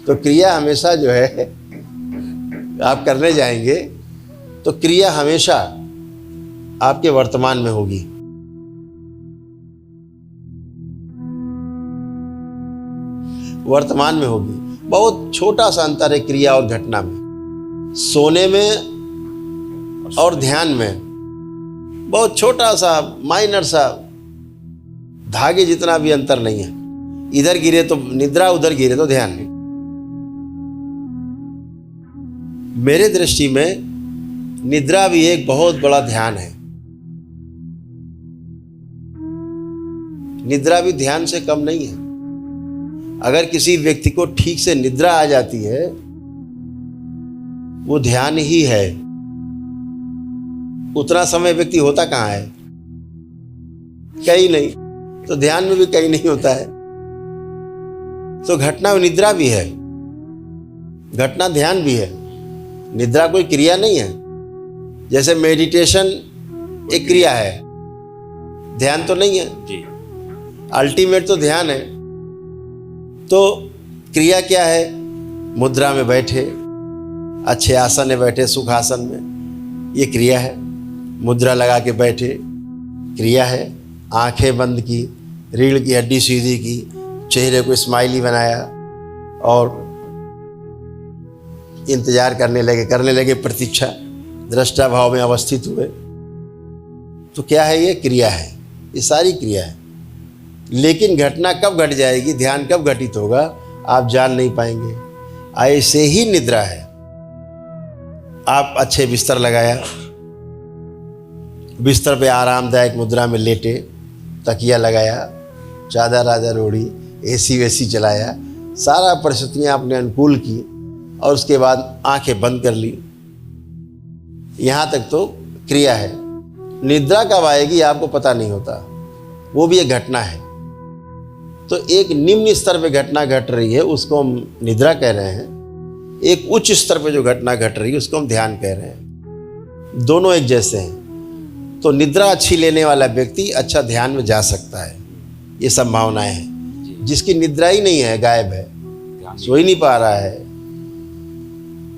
तो क्रिया हमेशा जो है, आप करने जाएंगे तो क्रिया हमेशा आपके वर्तमान में होगी। वर्तमान में होगी। बहुत छोटा सा अंतर है क्रिया और घटना में, सोने में और ध्यान में बहुत छोटा सा, माइनर सा, धागे जितना भी अंतर नहीं है। इधर गिरे तो निद्रा, उधर गिरे तो ध्यान। मेरे दृष्टि में निद्रा भी एक बहुत बड़ा ध्यान है। निद्रा भी ध्यान से कम नहीं है। अगर किसी व्यक्ति को ठीक से निद्रा आ जाती है वो ध्यान ही है। उतना समय व्यक्ति होता कहाँ है, कहीं नहीं। तो ध्यान में भी कहीं नहीं होता है। तो घटना और निद्रा भी है, घटना ध्यान भी है। निद्रा कोई क्रिया नहीं है। जैसे मेडिटेशन एक क्रिया है, ध्यान तो नहीं है जी। अल्टीमेट तो ध्यान है। तो क्रिया क्या है? मुद्रा में बैठे, अच्छे आसन में बैठे, सुखासन में, ये क्रिया है। मुद्रा लगा के बैठे, क्रिया है। आंखें बंद की, रीढ़ की हड्डी सीधी की, चेहरे को स्माइली बनाया और इंतजार करने लगे प्रतीक्षा, दृष्टा भाव में अवस्थित हुए। तो क्या है? ये क्रिया है, ये सारी क्रिया है। लेकिन घटना कब घट जाएगी, ध्यान कब घटित होगा, आप जान नहीं पाएंगे। ऐसे ही निद्रा है। आप अच्छे बिस्तर लगाया, बिस्तर पे आरामदायक मुद्रा में लेटे, तकिया लगाया, चादर आदर ओढ़ी, एसी वेसी चलाया, सारा परिस्थितियाँ आपने अनुकूल की और उसके बाद आंखें बंद कर ली। यहाँ तक तो क्रिया है। निद्रा कब आएगी आपको पता नहीं होता, वो भी एक घटना है। तो एक निम्न स्तर पे घटना घट रही है उसको हम निद्रा कह रहे हैं, एक उच्च स्तर पे जो घटना घट रही है उसको हम ध्यान कह रहे हैं। दोनों एक जैसे हैं। तो निद्रा अच्छी लेने वाला व्यक्ति अच्छा ध्यान में जा सकता है, ये संभावनाएं हैं। जिसकी निद्रा ही नहीं है, गायब है, सो ही नहीं पा रहा है,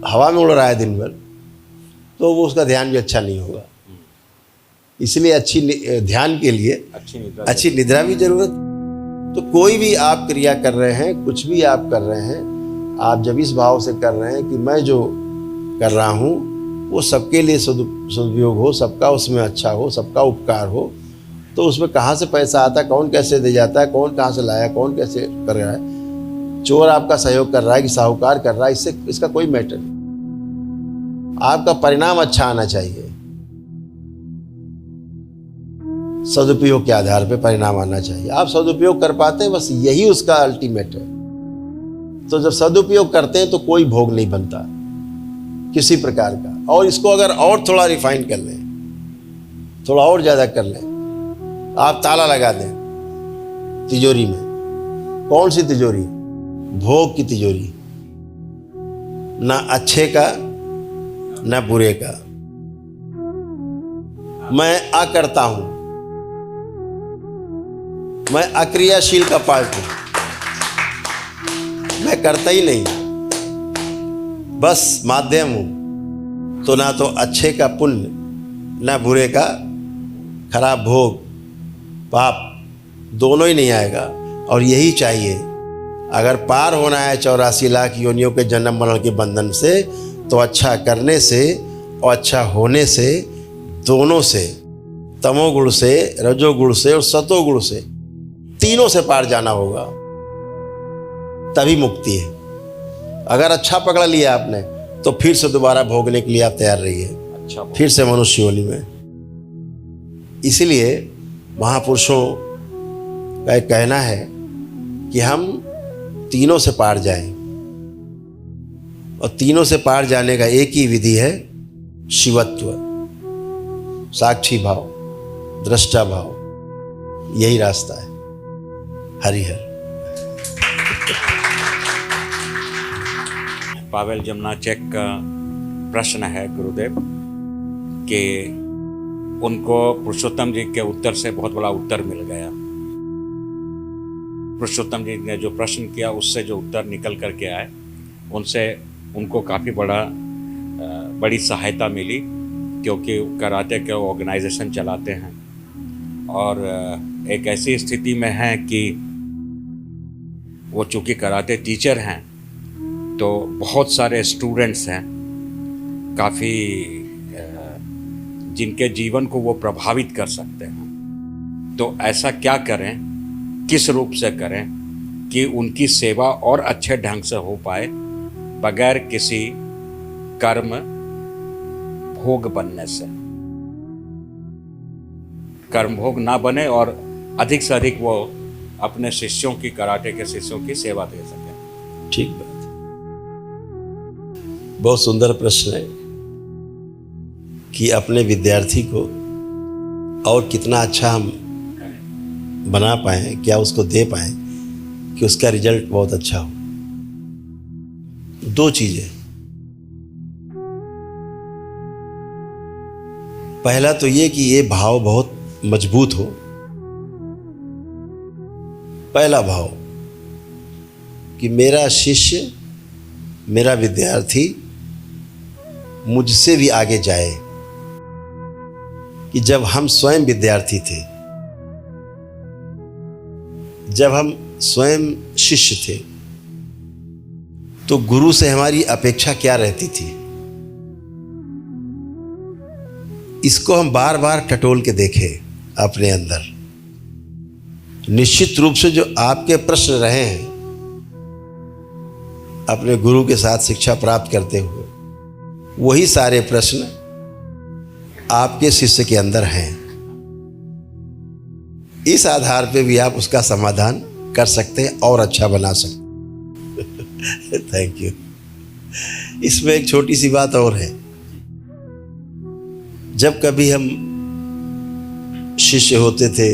हवा में उड़ रहा है दिन भर, तो वो उसका ध्यान भी अच्छा नहीं होगा। इसलिए अच्छी ध्यान के लिए अच्छी निद्रा भी जरूरत। तो कोई भी आप क्रिया कर रहे हैं, कुछ भी आप कर रहे हैं, आप जब इस भाव से कर रहे हैं कि मैं जो कर रहा हूँ वो सबके लिए सदुपयोग हो, सबका उसमें अच्छा हो, सबका उपकार हो, तो उसमें कहाँ से पैसा आता है, कौन कैसे दे जाता है, कौन कहाँ से लाया, कौन कैसे कर रहा है, चोर आपका सहयोग कर रहा है कि साहूकार कर रहा है, इससे इसका कोई मैटर नहीं। आपका परिणाम अच्छा आना चाहिए, सदुपयोग के आधार पे परिणाम आना चाहिए। आप सदुपयोग कर पाते हैं, बस यही उसका अल्टीमेट है। तो जब सदुपयोग करते हैं तो कोई भोग नहीं बनता किसी प्रकार का। और इसको अगर और थोड़ा रिफाइन कर लें, थोड़ा और ज़्यादा कर लें, आप ताला लगा दें तिजोरी में। कौन सी तिजोरी? भोग की तिजोरी, ना अच्छे का ना बुरे का। मैं अकर्ता हूं, मैं अक्रियाशील का पार्ट हूं, मैं करता ही नहीं, बस माध्यम हूं। तो ना तो अच्छे का पुण्य, ना बुरे का खराब भोग, पाप, दोनों ही नहीं आएगा। और यही चाहिए। अगर पार होना है 84 लाख योनियों के जन्म मरण के बंधन से, तो अच्छा करने से और अच्छा होने से, दोनों से, तमोगुण से, रजोगुण से और सतोगुण से, तीनों से पार जाना होगा, तभी मुक्ति है। अगर अच्छा पकड़ लिया आपने तो फिर से दोबारा भोगने के लिए आप तैयार रहिए, अच्छा फिर से मनुष्य योनि में। इसलिए महापुरुषों का एक कहना है कि हम तीनों से पार जाएं, और तीनों से पार जाने का एक ही विधि है, शिवत्व, साक्षी भाव, दृष्टा भाव, यही रास्ता है। हरिहर। पावेल जमनाचेक का प्रश्न है गुरुदेव कि उनको पुरुषोत्तम जी के उत्तर से बहुत बड़ा उत्तर मिल गया। पुरुषोत्तम जी ने जो प्रश्न किया उससे जो उत्तर निकल करके आए, उनसे उनको काफ़ी बड़ी सहायता मिली, क्योंकि कराटे के ऑर्गेनाइजेशन चलाते हैं और एक ऐसी स्थिति में है कि वो चूँकि कराटे टीचर हैं, तो बहुत सारे स्टूडेंट्स हैं काफ़ी जिनके जीवन को वो प्रभावित कर सकते हैं। तो ऐसा क्या करें, किस रूप से करें कि उनकी सेवा और अच्छे ढंग से हो पाए, बगैर किसी कर्म भोग बनने से, कर्म भोग ना बने और अधिक से अधिक वो अपने शिष्यों की, कराटे के शिष्यों की सेवा दे सके। ठीक बात, बहुत सुंदर प्रश्न है कि अपने विद्यार्थी को और कितना अच्छा हम बना पाएँ, क्या उसको दे पाएँ कि उसका रिजल्ट बहुत अच्छा हो। दो चीज़ें, पहला तो ये कि ये भाव बहुत मजबूत हो। पहला भाव कि मेरा शिष्य, मेरा विद्यार्थी मुझसे भी आगे जाए। कि जब हम स्वयं विद्यार्थी थे, जब हम स्वयं शिष्य थे, तो गुरु से हमारी अपेक्षा क्या रहती थी, इसको हम बार बार टटोल के देखें अपने अंदर। निश्चित रूप से जो आपके प्रश्न रहे हैं अपने गुरु के साथ शिक्षा प्राप्त करते हुए, वही सारे प्रश्न आपके शिष्य के अंदर हैं। इस आधार पे भी आप उसका समाधान कर सकते हैं और अच्छा बना सकते हैं। Thank you. इसमें एक छोटी सी बात और है। जब कभी हम शिष्य होते थे,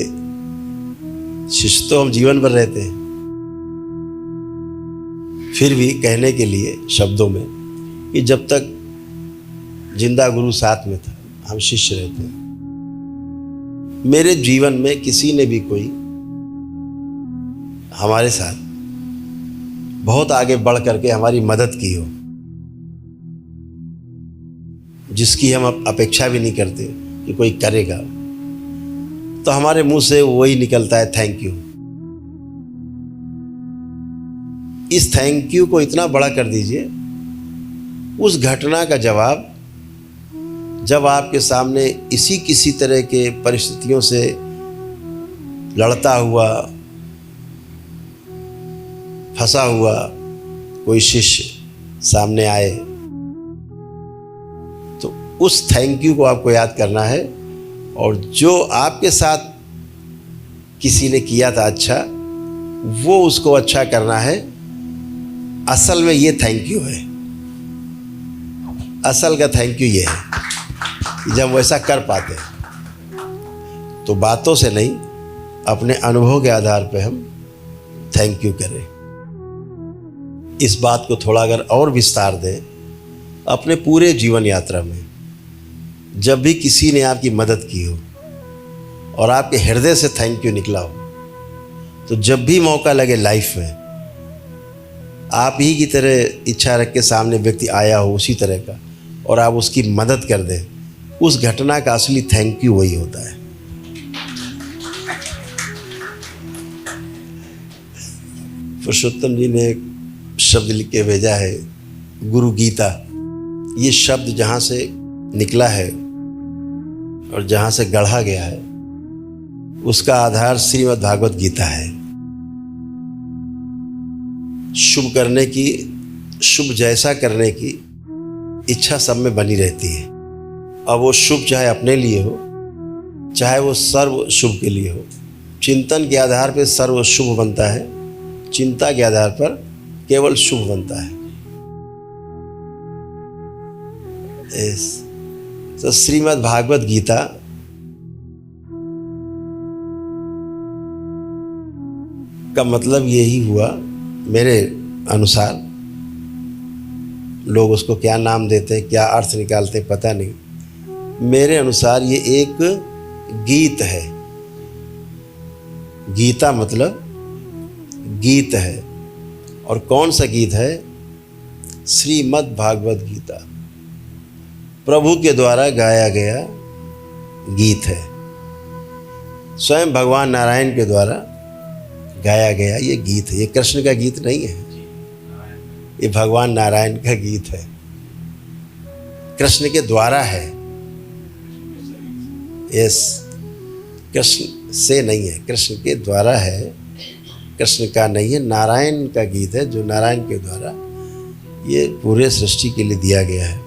शिष्य तो हम जीवन भर रहते हैं, फिर भी कहने के लिए शब्दों में कि जब तक जिंदा गुरु साथ में था हम शिष्य रहते हैं। मेरे जीवन में किसी ने भी कोई हमारे साथ बहुत आगे बढ़ करके हमारी मदद की हो, जिसकी हम अपेक्षा भी नहीं करते कि कोई करेगा, तो हमारे मुंह से वही निकलता है थैंक यू। इस थैंक यू को इतना बड़ा कर दीजिए, उस घटना का जवाब जब आपके सामने इसी किसी तरह के परिस्थितियों से लड़ता हुआ, फंसा हुआ कोई शिष्य सामने आए, तो उस थैंक यू को आपको याद करना है। और जो आपके साथ किसी ने किया था अच्छा, वो उसको अच्छा करना है। असल में ये थैंक यू है। असल का थैंक यू ये है कि जब वैसा कर पाते हैं तो बातों से नहीं, अपने अनुभव के आधार पे हम थैंक यू करें। इस बात को थोड़ा अगर और विस्तार दें, अपने पूरे जीवन यात्रा में जब भी किसी ने आपकी मदद की हो और आपके हृदय से थैंक यू निकला हो, तो जब भी मौका लगे लाइफ में, आप ही की तरह इच्छा रख के सामने व्यक्ति आया हो उसी तरह का, और आप उसकी मदद कर दें, उस घटना का असली थैंक यू वही होता है। पुरुषोत्तम जी ने एक शब्द लिख के भेजा है, गुरु गीता। ये शब्द जहाँ से निकला है और जहाँ से गढ़ा गया है, उसका आधार श्रीमद् भागवत गीता है। शुभ करने की, शुभ जैसा करने की इच्छा सब में बनी रहती है। अब वो शुभ चाहे अपने लिए हो, चाहे वो सर्व शुभ के लिए हो। चिंतन के आधार पर सर्व शुभ बनता है, चिंता के आधार पर केवल शुभ बनता है। तो श्रीमद् भागवत गीता का मतलब यही हुआ मेरे अनुसार। लोग उसको क्या नाम देते हैं, क्या अर्थ निकालते हैं, पता नहीं। मेरे अनुसार ये एक गीत है। गीता मतलब गीत है। और कौन सा गीत है? श्रीमद् भागवत गीता, प्रभु के द्वारा गाया गया गीत है। स्वयं भगवान नारायण के द्वारा गाया गया ये गीत है। ये कृष्ण का गीत नहीं है, ये भगवान नारायण का गीत है। कृष्ण के द्वारा है। यस, कृष्ण से नहीं है, कृष्ण के द्वारा है, कृष्ण का नहीं है। नारायण का गीत है, जो नारायण के द्वारा ये पूरे सृष्टि के लिए दिया गया है।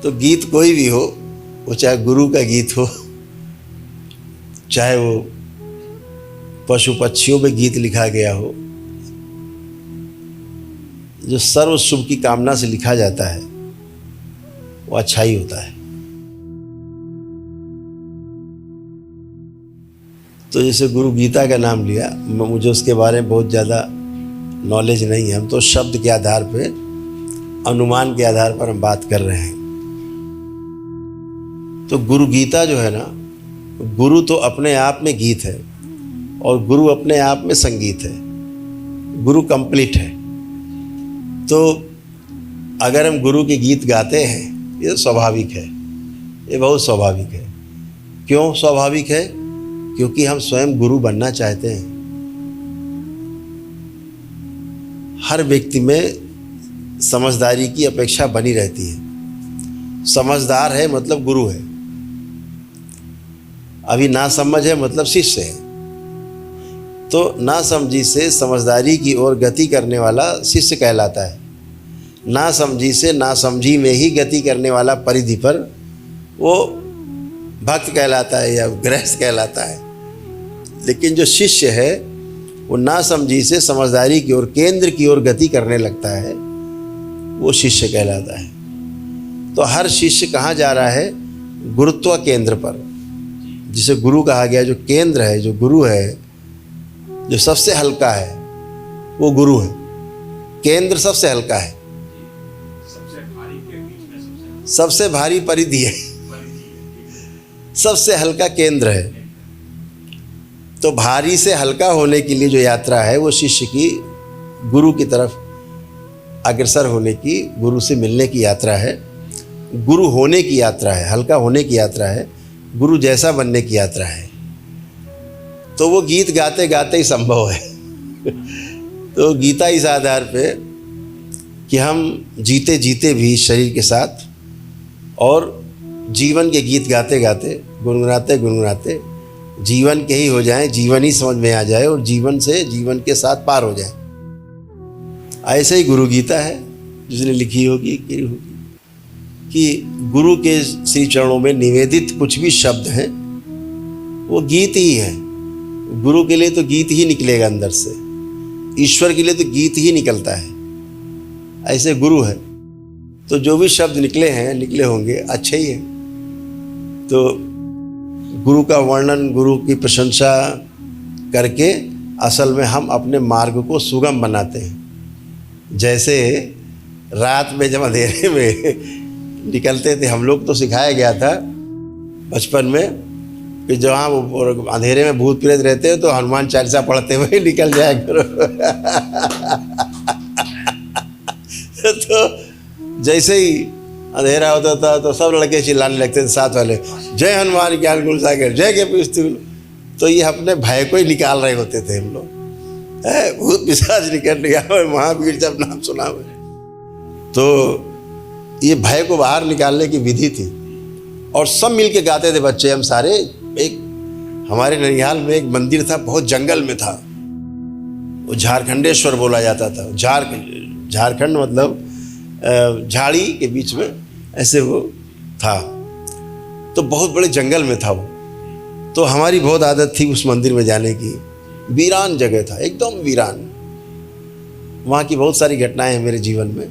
तो गीत कोई भी हो, वो चाहे गुरु का गीत हो, चाहे वो पशु पक्षियों में गीत लिखा गया हो, जो सर्व शुभ की कामना से लिखा जाता है वो अच्छा ही होता है। तो जैसे गुरु गीता का नाम लिया, मुझे उसके बारे में बहुत ज़्यादा नॉलेज नहीं है। हम तो शब्द के आधार पे, अनुमान के आधार पर हम बात कर रहे हैं। तो गुरु गीता जो है ना, गुरु तो अपने आप में गीत है और गुरु अपने आप में संगीत है। गुरु कंप्लीट है। तो अगर हम गुरु के गीत गाते हैं, ये स्वाभाविक है, ये बहुत स्वाभाविक है। क्यों स्वाभाविक है? क्योंकि हम स्वयं गुरु बनना चाहते हैं। हर व्यक्ति में समझदारी की अपेक्षा बनी रहती है। समझदार है मतलब गुरु है, अभी ना समझ है मतलब शिष्य है। तो ना समझी से समझदारी की ओर गति करने वाला शिष्य कहलाता है। ना समझी से ना समझी में ही गति करने वाला परिधि पर वो भक्त कहलाता है या गृहस्थ कहलाता है। लेकिन जो शिष्य है वो ना समझी से समझदारी की ओर, केंद्र की ओर गति करने लगता है, वो शिष्य कहलाता है। तो हर शिष्य कहाँ जा रहा है? गुरुत्व केंद्र पर, जिसे गुरु कहा गया। जो केंद्र है, जो गुरु है, जो सबसे हल्का है, वो गुरु है। केंद्र सबसे हल्का है, सबसे भारी परिधि है, सबसे हल्का केंद्र है। तो भारी से हल्का होने के लिए जो यात्रा है वो शिष्य की गुरु की तरफ अग्रसर होने की, गुरु से मिलने की यात्रा है, गुरु होने की यात्रा है, हल्का होने की यात्रा है, गुरु जैसा बनने की यात्रा है। तो वो गीत गाते गाते ही संभव है। तो गीता इस आधार पे कि हम जीते जीते भी शरीर के साथ और जीवन के गीत गाते गाते, गुनगुनाते गुनगुनाते जीवन के ही हो जाएं, जीवन ही समझ में आ जाए और जीवन से जीवन के साथ पार हो जाए। ऐसे ही गुरु गीता है जिसने लिखी होगी कि गुरु के श्री चरणों में निवेदित कुछ भी शब्द हैं वो गीत ही है। गुरु के लिए तो गीत ही निकलेगा अंदर से, ईश्वर के लिए तो गीत ही निकलता है। ऐसे गुरु है, तो जो भी शब्द निकले हैं, निकले होंगे, अच्छे ही हैं। तो गुरु का वर्णन, गुरु की प्रशंसा करके असल में हम अपने मार्ग को सुगम बनाते हैं। जैसे रात में जब अंधेरे में निकलते थे, हम लोग तो सिखाया गया था बचपन में कि जहाँ वो अंधेरे में भूत प्रेत रहते हैं तो हनुमान चालीसा पढ़ते हुए निकल जाया करो। तो जैसे ही अंधेरा होता था तो सब लड़के चिल्लाने लगते थे, साथ वाले, जय हनुमान ज्ञान गुण सागर, जय के पुस्तक। तो ये अपने भय को ही निकाल रहे होते थे हम लोग। भूत पिशाच निकल गया, महावीर जब नाम सुना हुआ। तो ये भय को बाहर निकालने की विधि थी और सब मिल के गाते थे बच्चे, हम सारे। एक हमारे ननिहाल में एक मंदिर था, बहुत जंगल में था, वो झारखंडेश्वर बोला जाता था। झारखंड मतलब झाड़ी के बीच में ऐसे वो था, तो बहुत बड़े जंगल में था वो। तो हमारी बहुत आदत थी उस मंदिर में जाने की। वीरान जगह था, एकदम वीरान। वहाँ की बहुत सारी घटनाएं हैं मेरे जीवन में।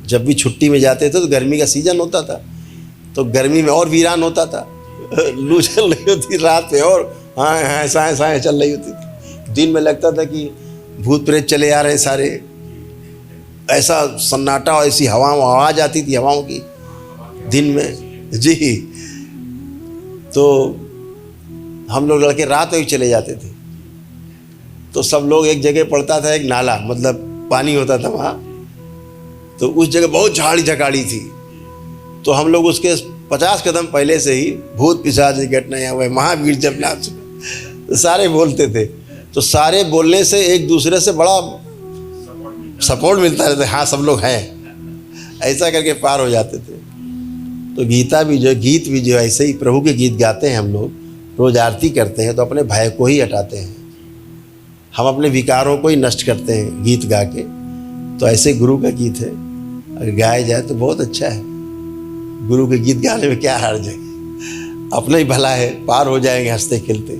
जब भी छुट्टी में जाते थे तो गर्मी का सीजन होता था, तो गर्मी में और वीरान होता था, लू चल रही होती, रात में और हाँ साए चल रही होती थी। दिन में लगता था कि भूत प्रेत चले आ रहे सारे, ऐसा सन्नाटा और ऐसी आवाज़ आती थी हवाओं की दिन में जी। तो हम लोग लड़के रात में ही चले जाते थे। तो सब लोग, एक जगह पड़ता था, एक नाला, मतलब पानी होता था वहाँ, तो उस जगह बहुत झाड़ी झकाड़ी थी। तो हम लोग उसके 50 कदम पहले से ही भूत पिशाच घटना यहाँ हुए, महावीर जब नाम सुना, तो सारे बोलते थे। तो सारे बोलने से एक दूसरे से बड़ा सपोर्ट मिलता रहता है, हाँ सब लोग हैं, ऐसा करके पार हो जाते थे। तो गीता भी जो गीत भी जो ऐसे ही प्रभु के गीत गाते हैं हम लोग, रोज आरती करते हैं तो अपने भय को ही हटाते हैं, हम अपने विकारों को ही नष्ट करते हैं गीत गा के। तो ऐसे गुरु का गीत है, अगर गाया जाए तो बहुत अच्छा है। गुरु के गीत गाने में क्या हर्ज है, अपना ही भला है, पार हो जाएंगे हंसते खेलते,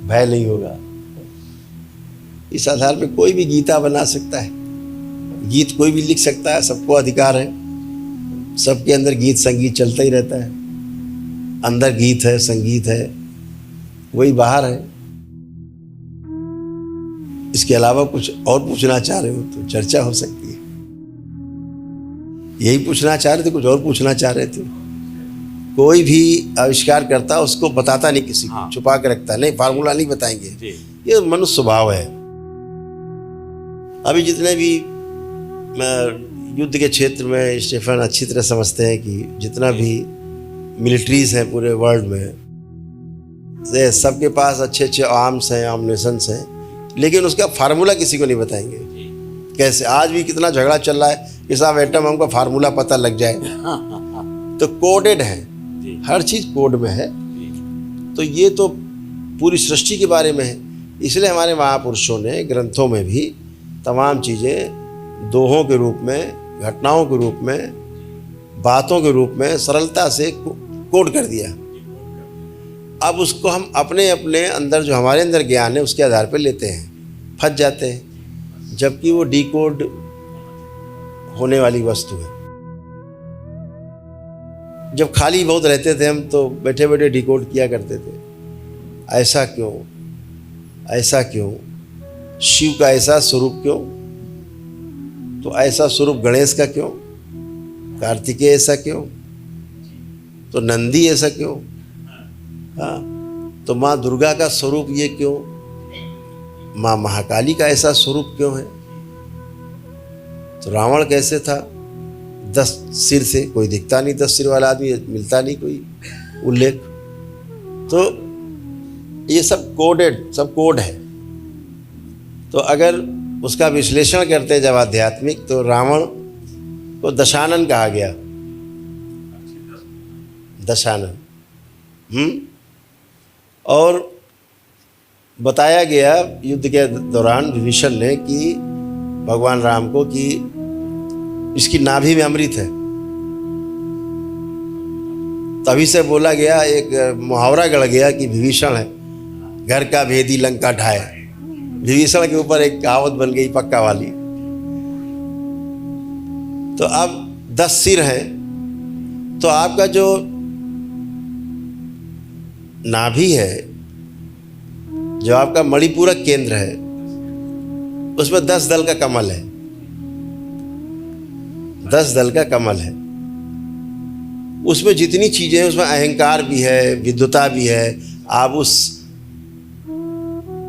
भय नहीं होगा। इस आधार पे कोई भी गीता बना सकता है, गीत कोई भी लिख सकता है, सबको अधिकार है। सबके अंदर गीत संगीत चलता ही रहता है, अंदर गीत है, संगीत है, वही बाहर है। इसके अलावा कुछ और पूछना चाह रहे हो तो चर्चा हो सकती है। यही पूछना चाह रहे थे, कुछ और पूछना चाह रहे थे? कोई भी आविष्कार करता उसको बताता नहीं, किसी को छुपा के रखता नहीं, फार्मूला नहीं बताएंगे, ये मनुष्य स्वभाव है। अभी जितने भी युद्ध के क्षेत्र में स्टीफन अच्छी तरह समझते हैं कि जितना भी मिलिट्रीज हैं पूरे वर्ल्ड में, सबके पास अच्छे अच्छे आर्म्स हैं, आर्मनेशंस हैं, लेकिन उसका फार्मूला किसी को नहीं बताएंगे। कैसे आज भी कितना झगड़ा चल रहा है कि साहब एटम हमको फार्मूला पता लग जाए। तो कोडेड है, हर चीज़ कोड में है। तो ये तो पूरी सृष्टि के बारे में है, इसलिए हमारे महापुरुषों ने ग्रंथों में भी तमाम चीज़ें दोहों के रूप में घटनाओं के रूप में, बातों के रूप में सरलता से कोड कर दिया। अब उसको हम अपने अपने अंदर, जो हमारे अंदर ज्ञान है, उसके आधार पर लेते हैं, फंस जाते हैं, जबकि वो डिकोड होने वाली वस्तु है। जब खाली बहुत रहते थे हम तो बैठे बैठे डिकोड किया करते थे, ऐसा क्यों, ऐसा क्यों, शिव का ऐसा स्वरूप क्यों, तो ऐसा स्वरूप गणेश का क्यों, कार्तिकेय ऐसा क्यों, तो नंदी ऐसा क्यों, हाँ, तो माँ दुर्गा का स्वरूप ये क्यों, माँ महाकाली का ऐसा स्वरूप क्यों है, तो रावण कैसे था, 10 सिर से, कोई दिखता नहीं 10 सिर वाला आदमी, मिलता नहीं कोई उल्लेख। तो ये सब कोडेड, सब कोड है। तो अगर उसका विश्लेषण करते जब आध्यात्मिक, तो रावण को दशानन कहा गया, दशानन। और बताया गया युद्ध के दौरान विभीषण ने कि भगवान राम को कि इसकी नाभि में अमृत है। तभी से बोला गया, एक मुहावरा गढ़ गया कि विभीषण है घर का भेदी लंका ढाए। विभीषण के ऊपर एक कहावत बन गई पक्का वाली। तो अब 10 सिर है, तो आपका जो नाभि है, जो आपका मणिपूरक केंद्र है, उसमें 10 दल का कमल है, 10 दल का कमल है। उसमें जितनी चीजें हैं, उसमें अहंकार भी है, विद्वता भी है। आप उस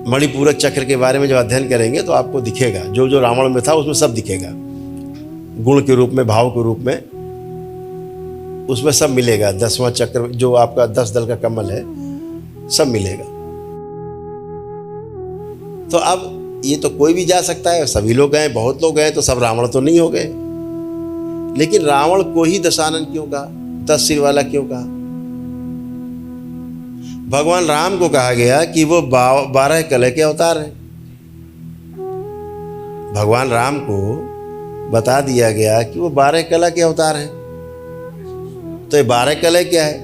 मणिपूरक चक्र के बारे में जब अध्ययन करेंगे तो आपको दिखेगा, जो जो रावण में था उसमें सब दिखेगा, गुण के रूप में, भाव के रूप में, उसमें सब मिलेगा। 10वां चक्र जो आपका 10 दल का कमल है, सब मिलेगा। तो अब ये तो कोई भी जा सकता है, सभी लोग गए, बहुत लोग गए, तो सब रावण तो नहीं हो गए। लेकिन रावण को ही दशानन क्यों कहा, 10 सिर वाला क्यों कहा? भगवान राम को कहा गया कि वो 12 कला के अवतार हैं। भगवान राम को बता दिया गया कि वो 12 कला के अवतार हैं। तो ये 12 कला क्या है?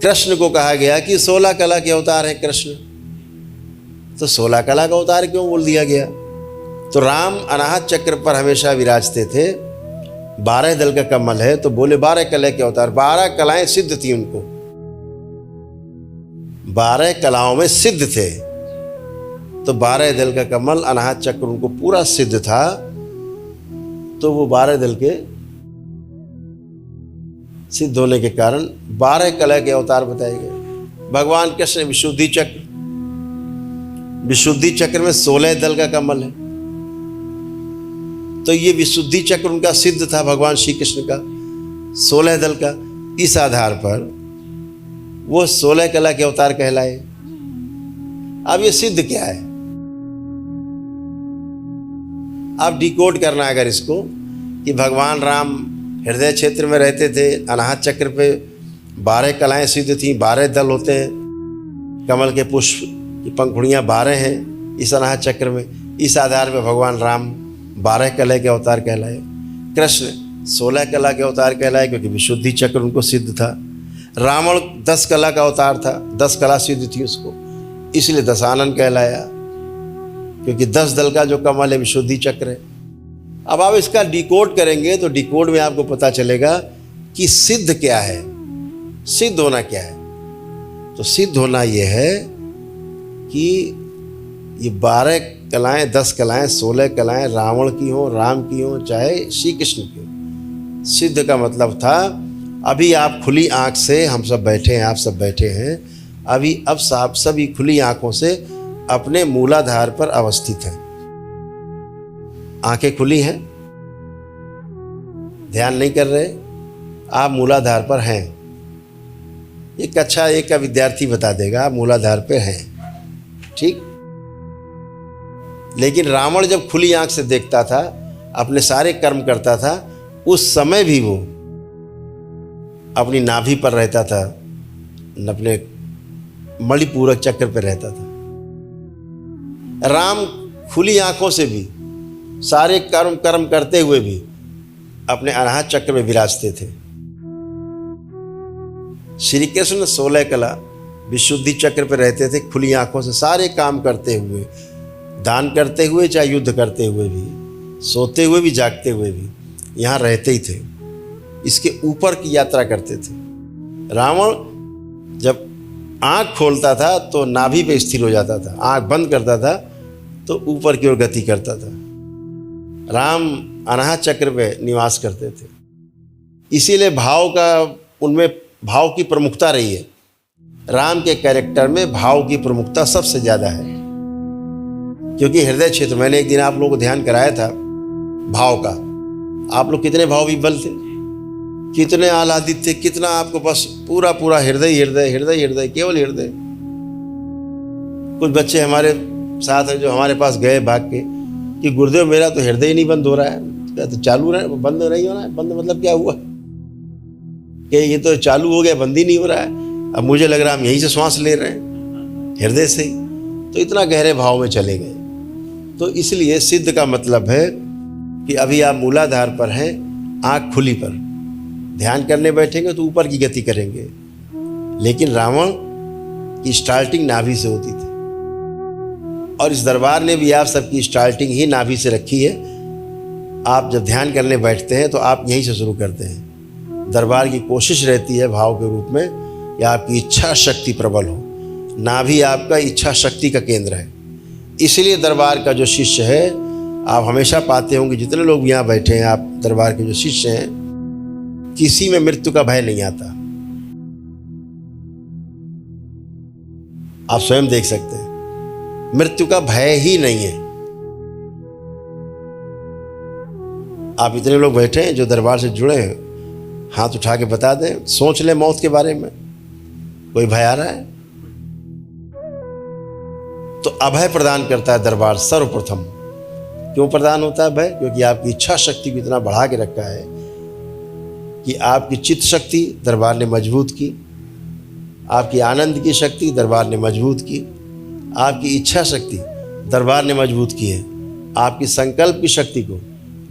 कृष्ण को कहा गया कि 16 कला के अवतार हैं कृष्ण। तो 16 कला का अवतार क्यों बोल दिया गया? तो राम अनाहत चक्र पर हमेशा विराजते थे, 12 दल का कमल है, तो बोले 12 कला के अवतार। 12 कलाएं सिद्ध थी उनको, 12 कलाओं में सिद्ध थे। तो 12 दल का कमल अनाहत चक्र उनको पूरा सिद्ध था, तो वो 12 दल के सिद्ध होने के कारण 12 कला के अवतार बताए गए। भगवान कृष्ण विशुद्धि चक्र, विशुद्धि चक्र में 16 दल का कमल है, तो ये विशुद्धि चक्र उनका सिद्ध था, भगवान श्री कृष्ण का 16 दल का। इस आधार पर वो 16 कला के अवतार कहलाए। अब ये सिद्ध क्या है? अब डिकोड करना अगर इसको, कि भगवान राम हृदय क्षेत्र में रहते थे, अनाहत चक्र पे 12 कलाएं सिद्ध थीं, 12 दल होते हैं, कमल के पुष्प की पंखुड़ियाँ 12 हैं इस अनाहत चक्र में। इस आधार पर भगवान राम 12 कला के अवतार कहलाए। कृष्ण 16 कला के अवतार कहलाए, क्योंकि विशुद्धि चक्र उनको सिद्ध था। रावण 10 कला का अवतार था, 10 कला सिद्ध थी उसको, इसलिए दशानन कहलाया, क्योंकि 10 दल का जो कमल है विशुद्धि चक्र है। अब आप इसका डिकोड करेंगे तो डिकोड में आपको पता चलेगा कि सिद्ध क्या है, सिद्ध होना क्या है। तो सिद्ध होना यह है कि ये 12 कलाएं, 10 कलाएं, 16 कलाएं रावण की हो, राम की हो, चाहे श्री कृष्ण की हो। सिद्ध का मतलब था अभी आप खुली आंख से, हम सब बैठे हैं, आप सब बैठे हैं, अभी अब साहब सभी खुली आंखों से अपने मूलाधार पर अवस्थित हैं। आंखें खुली हैं, ध्यान नहीं कर रहे, आप मूलाधार पर हैं। ये कक्षा 1 का विद्यार्थी बता देगा आप मूलाधार पे हैं, ठीक। लेकिन रावण जब खुली आंख से देखता था, अपने सारे कर्म करता था, उस समय भी वो अपनी नाभि पर रहता था, अपने मणिपूरक चक्र पर रहता था। राम खुली आंखों से भी सारे कर्म करते हुए भी अपने अनाहत चक्र में विराजते थे। श्री कृष्ण 16 कला विशुद्धि चक्र पर रहते थे, खुली आंखों से सारे काम करते हुए, दान करते हुए, चाहे युद्ध करते हुए भी, सोते हुए भी, जागते हुए भी यहाँ रहते ही थे। इसके ऊपर की यात्रा करते थे। रावण जब आंख खोलता था तो नाभि पे स्थिर हो जाता था, आंख बंद करता था तो ऊपर की ओर गति करता था। राम अनाहत चक्र पे निवास करते थे, इसीलिए उनमें भाव की प्रमुखता रही है। राम के कैरेक्टर में भाव की प्रमुखता सबसे ज़्यादा है, क्योंकि हृदय क्षेत्र, मैंने एक दिन आप लोगों को ध्यान कराया था भाव का। आप लोग कितने भाव विह्वल थे, कितने आह्लादित थे, कितना आपको बस पूरा पूरा हृदय हृदय हृदय हृदय, केवल हृदय। कुछ बच्चे हमारे साथ हैं जो हमारे पास गए भाग के कि गुरुदेव मेरा तो हृदय ही नहीं बंद हो रहा है। तो चालू रहा है, बंद नहीं हो रहा है। बंद मतलब क्या हुआ कि ये तो चालू हो गया, बंद ही नहीं हो रहा है। अब मुझे लग रहा है हम यहीं से श्वास ले रहे हैं, हृदय से ही। तो इतना गहरे भाव में चले गए। तो इसलिए सिद्ध का मतलब है कि अभी आप मूलाधार पर हैं, आँख खुली पर ध्यान करने बैठेंगे तो ऊपर की गति करेंगे। लेकिन रावण की स्टार्टिंग नाभि से होती थी, और इस दरबार ने भी आप सबकी स्टार्टिंग ही नाभि से रखी है। आप जब ध्यान करने बैठते हैं तो आप यहीं से शुरू करते हैं। दरबार की कोशिश रहती है भाव के रूप में कि आपकी इच्छा शक्ति प्रबल हो। नाभि आपका इच्छा शक्ति का केंद्र है। इसलिए दरबार का जो शिष्य है, आप हमेशा पाते होंगे जितने लोग यहाँ बैठे हैं, आप दरबार के जो शिष्य हैं, किसी में मृत्यु का भय नहीं आता। आप स्वयं देख सकते हैं, मृत्यु का भय ही नहीं है। आप इतने लोग बैठे हैं जो दरबार से जुड़े हैं, हाथ उठा के बता दें, सोच लें मौत के बारे में, कोई भय आ रहा है? तो अभय प्रदान करता है दरबार सर्वप्रथम। क्यों प्रदान होता है भय? क्योंकि आपकी इच्छा शक्ति को इतना बढ़ा के रखा है कि आपकी चित्त शक्ति दरबार ने मजबूत की, आपकी आनंद की शक्ति दरबार ने मजबूत की, आपकी इच्छा शक्ति दरबार ने मजबूत की है, आपकी संकल्प की शक्ति को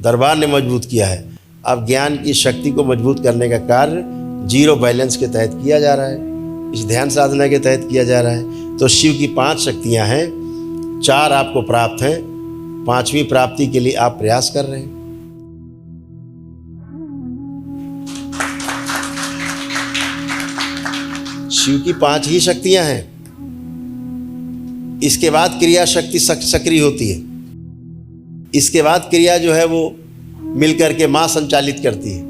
दरबार ने मजबूत किया है। अब ज्ञान की शक्ति को मजबूत करने का कार्य जीरो बैलेंस के तहत किया जा रहा है, इस ध्यान साधना के तहत किया जा रहा है। तो शिव की 5 शक्तियां हैं, 4 आपको प्राप्त हैं, 5वीं प्राप्ति के लिए आप प्रयास कर रहे हैं। शिव की 5 ही शक्तियां हैं। इसके बाद क्रिया शक्ति सक्रिय होती है। इसके बाद क्रिया जो है वो मिलकर के मां संचालित करती है।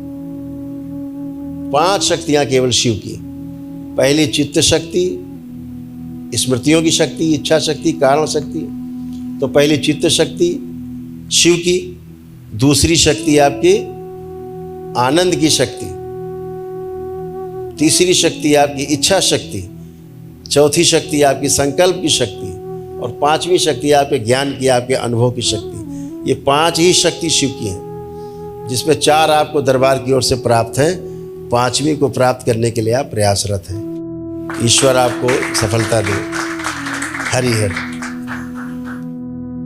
5 शक्तियां केवल शिव की। पहली चित्त शक्ति, स्मृतियों की शक्ति, इच्छा शक्ति, कारण शक्ति। तो पहली चित्त शक्ति शिव की, दूसरी शक्ति आपकी आनंद की शक्ति, तीसरी शक्ति आपकी इच्छा शक्ति, चौथी शक्ति आपकी संकल्प की शक्ति, और 5वीं शक्ति आपके ज्ञान की, आपके अनुभव की शक्ति। ये 5 ही शक्ति शिव की हैं, जिसमें 4 आपको दरबार की ओर से प्राप्त हैं, 5वीं को प्राप्त करने के लिए आप प्रयासरत हैं। ईश्वर आपको सफलता दे। हरि हरि।